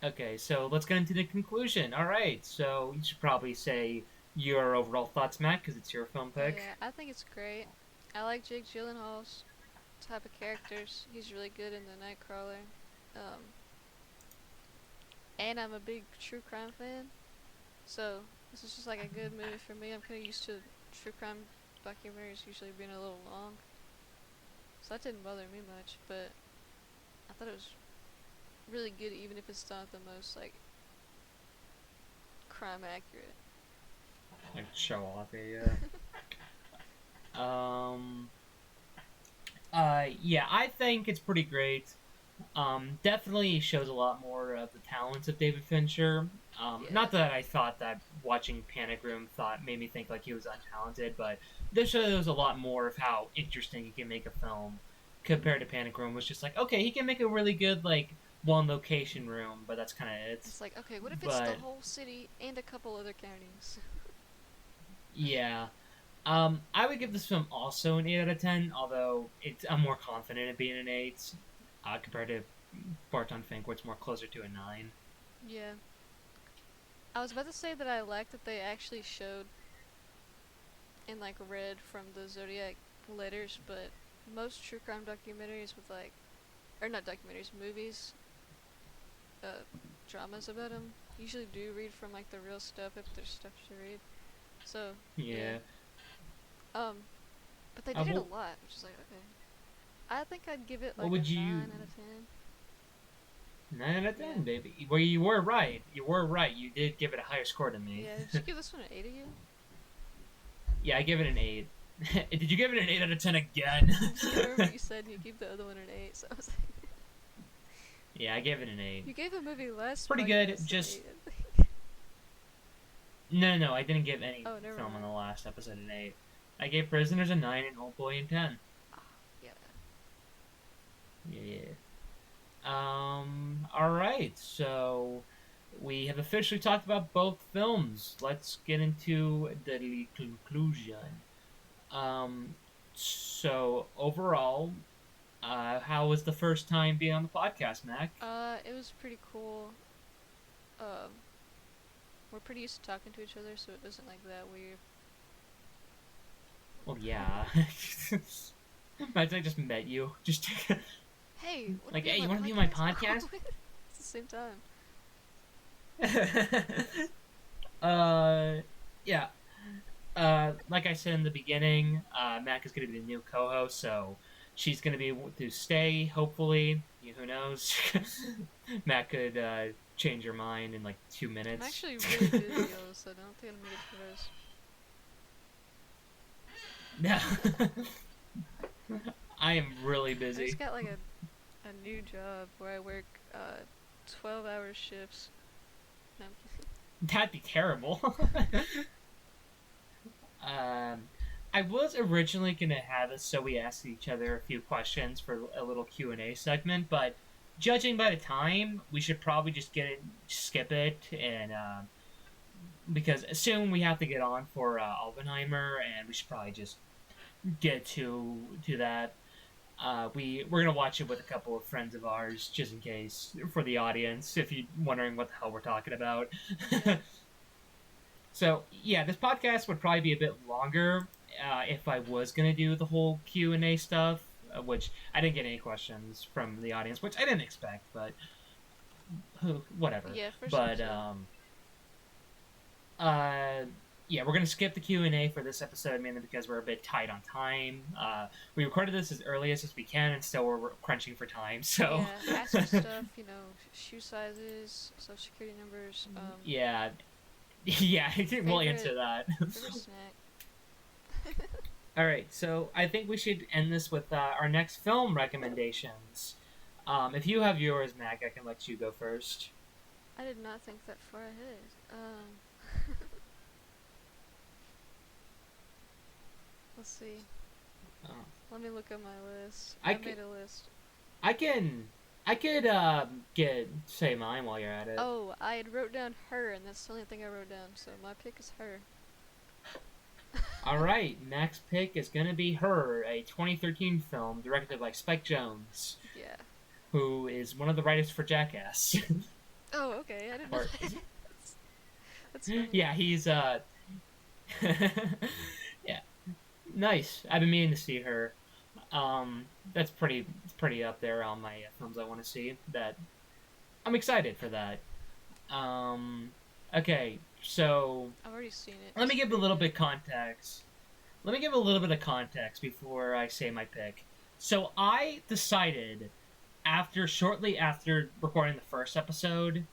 Okay, so let's get into the conclusion. All right, so you should probably say your overall thoughts, Matt, because it's your film pick. Yeah, I think it's great. I like Jake Gyllenhaal's type of characters. He's really good in The Nightcrawler. And I'm a big true crime fan. So, this is just like a good movie for me. I'm kind of used to true crime documentaries usually being a little long. So that didn't bother me much, but I thought it was really good even if it's not the most, like, crime accurate. Like show off, yeah. Yeah, I think it's pretty great. Definitely shows a lot more the talents of David Fincher. Yeah. Not that I thought that watching Panic Room made me think like he was untalented, but this shows a lot more of how interesting he can make a film compared to Panic Room. Was just like, okay, he can make a really good like one location room, but that's kind of it. It's like, okay, what if it's the But whole city and a couple other counties? yeah, I would give this film also an 8 out of 10. Although I'm more confident in being an 8 compared to Barton Fink, where it's more closer to a 9. Yeah. I was about to say that I liked that they actually showed and like read from the Zodiac letters, but most true crime documentaries with like, or not documentaries, movies, dramas about them usually do read from like the real stuff if there's stuff to read. So yeah. Yeah. Um, but they did it a Well, lot, which is like okay. I think I'd give it what like a would you? 9 out of 10. 9 out of 10, Yeah. baby. Well, you were right. You were right. You did give it a higher score than me. Yeah. Did you give this one an 8 again? Yeah, I give it an 8. Did you give it an 8 out of 10 again? I just can't remember what you said. And you gave the other one an 8, so I was like, Yeah, I gave it an 8. you gave a movie last Pretty good. podcast an Just 8. I think. no, I didn't give any Oh, never film on mind. the last episode an 8. I gave Prisoners a 9 and Old Boy a 10. Oh, yeah. Yeah. All right. So we have officially talked about both films. Let's get into the conclusion. Um, so overall, how was the first time being on the podcast, Mac? It was pretty cool. Um, we're pretty used to talking to each other, so it wasn't like that weird. Well, yeah. Imagine I just met you. Just Hey, wanna like, be on hey, you my want to be on my podcast? podcast? It's the same time. uh, yeah. Like I said in the beginning, Mac is going to be the new co-host, so she's going to be able to stay. Hopefully, who knows? Mac could change her mind in like 2 minutes. I'm actually really busy all of a sudden. I don't think I'm gonna get photos. No. I am really I busy. just got like a new job where I work 12-hour shifts. No, I'm kidding. That'd be terrible. I was originally gonna have us so we ask each other a few questions for a little Q&A segment, but judging by the time, we should probably just skip it, and because soon we have to get on for Oppenheimer, and we should probably just get to that. We're gonna watch it with a couple of friends of ours, just in case for the audience, if you're wondering what the hell we're talking about. Yeah. So yeah, this podcast would probably be a bit longer if I was gonna do the whole Q&A stuff, which I didn't get any questions from the audience, which I didn't expect, but whatever. Yeah, for But sure. yeah, we're gonna skip the Q&A for this episode mainly because we're a bit tight on time. We recorded this as early as we can, and still we're crunching for time. So Yeah, ask for stuff, shoe sizes, social security numbers, yeah, yeah, we'll answer that. favorite snack. All right, so I think we should end this with our next film recommendations. If you have yours, Mac, I can let you go first. I did not think that far ahead. Let's see. Uh, Let me look at my list. I I could, made a list. I could say mine while you're at it. Oh, I had wrote down her, and that's the only thing I wrote down. So my pick is her. All right, Mac's pick is gonna be Her, a 2013 film directed by Spike Jonze, Yeah. who is one of the writers for Jackass. Oh, okay. I didn't know Or, that. That's funny. yeah, he's yeah, nice. I've been meaning to see Her. That's pretty up there on my films I want to see. That I'm excited for that. Okay, so I've already seen it. let me It's give a pretty little good. bit context. Let me give a little bit of context before I say my pick. So I decided shortly after recording the first episode,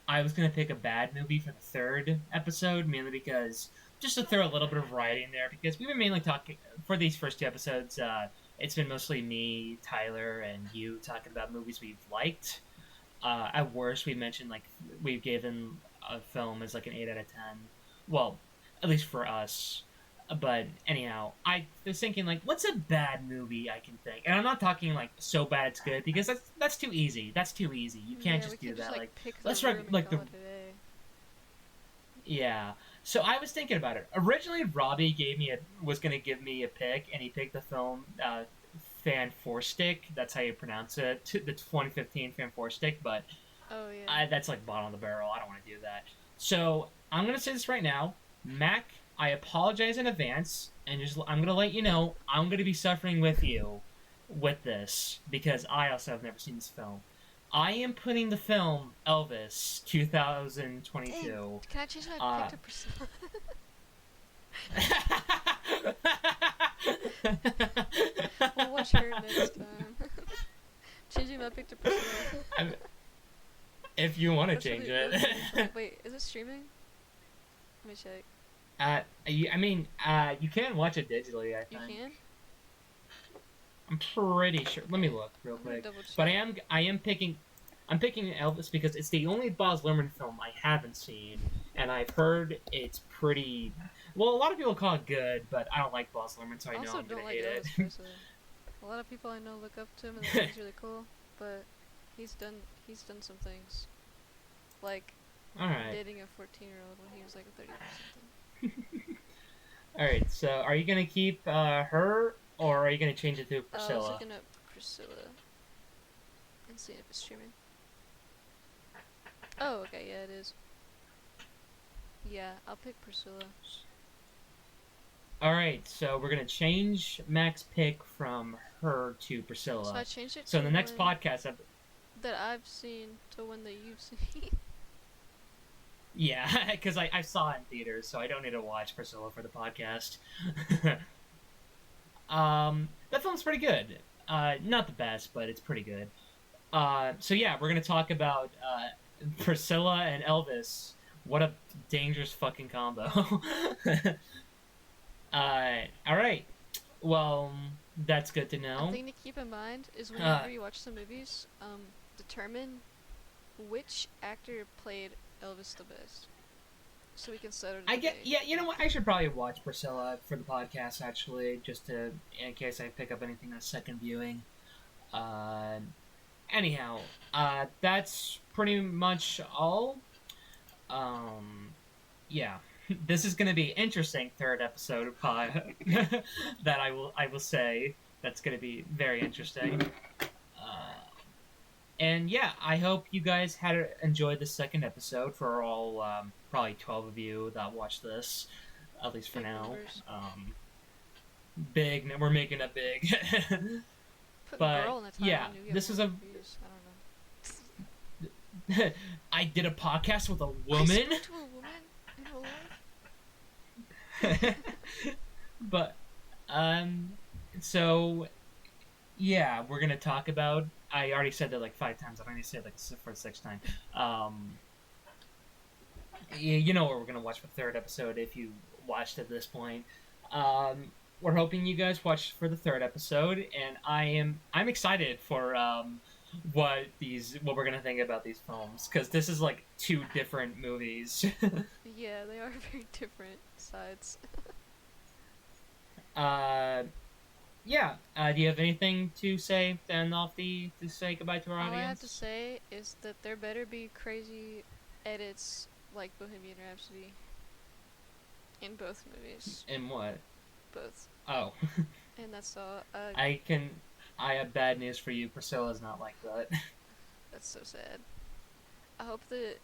I was gonna pick a bad movie for the third episode, mainly because just to throw a little bit of variety in there, because we've been mainly talking for these first two episodes. It's been mostly me, Tyler, and you talking about movies we've liked. At worst, we mentioned like we've given a film as like an 8 out of 10. Well, at least for us. But anyhow, I was thinking like, what's a bad movie I can think? And I'm not talking like so bad it's good because that's too easy. That's too easy. You can't Yeah, we just do can't just that. like Like, pick the let's try room and like call the it a day. yeah. So I was thinking about it. Originally, Robbie was gonna give me a pick, and he picked the film Fan Four Stick. That's how you pronounce it. The 2015 Fan Four Stick, but Oh yeah. that's like bottom of the barrel. I don't want to do that. So I'm gonna say this right now, Mac. I apologize in advance, and just I'm gonna let you know I'm gonna be suffering with you with this because I also have never seen this film. I am putting the film Elvis Dang, 2022. can I change my pick Uh, to Priscilla? We'll watch her next time. Changing my pick to Priscilla. if you want to That's change really, that's really funny. it. Wait, is it streaming? Let me check. I mean, you can watch it digitally. I You think. can? I'm pretty sure. Let me look real I'm gonna quick. double check. But I'm picking Elvis because it's the only Baz Luhrmann film I haven't seen, and I've heard it's pretty. Well, a lot of people call it good, but I don't like Baz Luhrmann, so I I know also I'm gonna don't like hate it. Elvis Presley. A lot of people I know look up to him and they think he's really cool, but he's done some things. Like All right, dating a 14-year-old when he was like 30 or something. all right. So, are you gonna keep her, or are you gonna change it to I was Priscilla? looking up Priscilla and seeing if it's streaming. Oh, okay, yeah, it is. Yeah, I'll pick Priscilla. All right, so we're gonna change Mac's pick from her to So I Priscilla. changed it So to in the next one podcast, that I've seen to one that you've seen. yeah, because I saw it in theaters, so I don't need to watch Priscilla for the podcast. That film's pretty good. Not the best, but it's pretty good. So yeah, we're gonna talk about Priscilla and Elvis. What a dangerous fucking combo. All right. Well, that's good to A know. thing to keep in mind is Uh, whenever you watch the movies, determine which actor played Elvis the best, so we can settle the I get, debate. yeah. You know what? I should probably watch Priscilla for the podcast actually, just to in case I pick up anything on second viewing. Uh, anyhow, that's pretty much all. Yeah, this is going to be interesting third episode of pod that I will say that's going to be very interesting. Uh, and yeah, I hope you guys had enjoyed the second episode for all probably 12 of you that watched this, at least for Big now. numbers. Big, we're making it big. Putting but girl in the title yeah, and you get this is more a. views. I don't know. I did a podcast with a I woman. spoke to a woman in real life. But so yeah, we're gonna talk about. I already said that like 5 times. I'm gonna say it like for the sixth time. You know what we're gonna watch for the third episode if you watched at this point. We're hoping you guys watched for the third episode, and I'm excited for what we're gonna think about these films because this is like two different movies. Yeah, they are very different sides. Yeah. Do you have anything to say to end off to say goodbye to our All audience? I have to say is that there better be crazy edits like Bohemian Rhapsody in both movies. In what? Both. Oh. And that's all. I have bad news for you. Priscilla's not like that. That's so sad. I hope that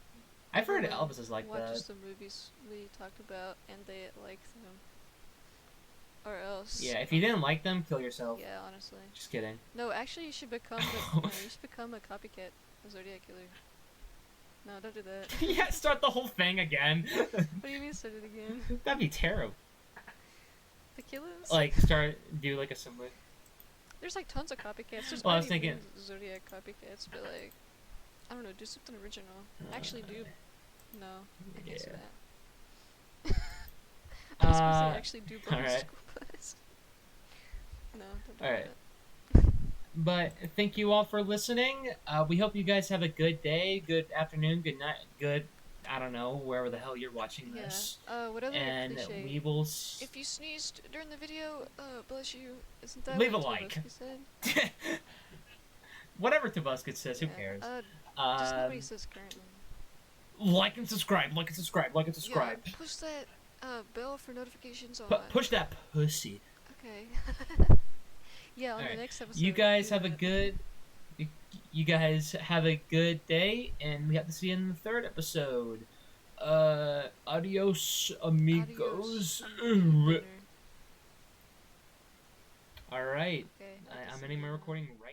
I've heard everyone Elvis is like watches that. the movies we talked about and they like them. Or else. Yeah, if you didn't like them, kill yourself. Yeah, honestly. Just kidding. No, actually, you should become you should become a copycat, a Zodiac killer. No, don't do that. Yeah, start the whole thing again. What do you mean start it again? That'd be terrible. The killers? Like do like a similar. There's like tons of copycats. There's Well, I was already thinking- been Zodiac copycats, but like, I don't know, do something original. Actually, do. No, I can't say Yeah. that. I was gonna say actually do alright. School Bus. No, don't do Alright. that. But thank you all for listening. We hope you guys have a good day, good afternoon, good night, good, I don't know, wherever the hell you're watching Yeah. this. What other And cliche? we will If you sneezed during the video, bless you. Isn't that leave a what like. Tobusky said? Whatever Tabusket says, who Yeah. cares? Just not what Um, he says currently. like and subscribe, like and subscribe, like and Yeah. subscribe. Push that bell for notifications on. Push that pussy. Okay. Yeah. On the Alright. next episode. You guys Do have a that. good. You guys have a good day, and we have to see you in the third episode. Adios, Adios, amigos. amigo dinner. Alright. Okay. I can I'm see ending my you. recording right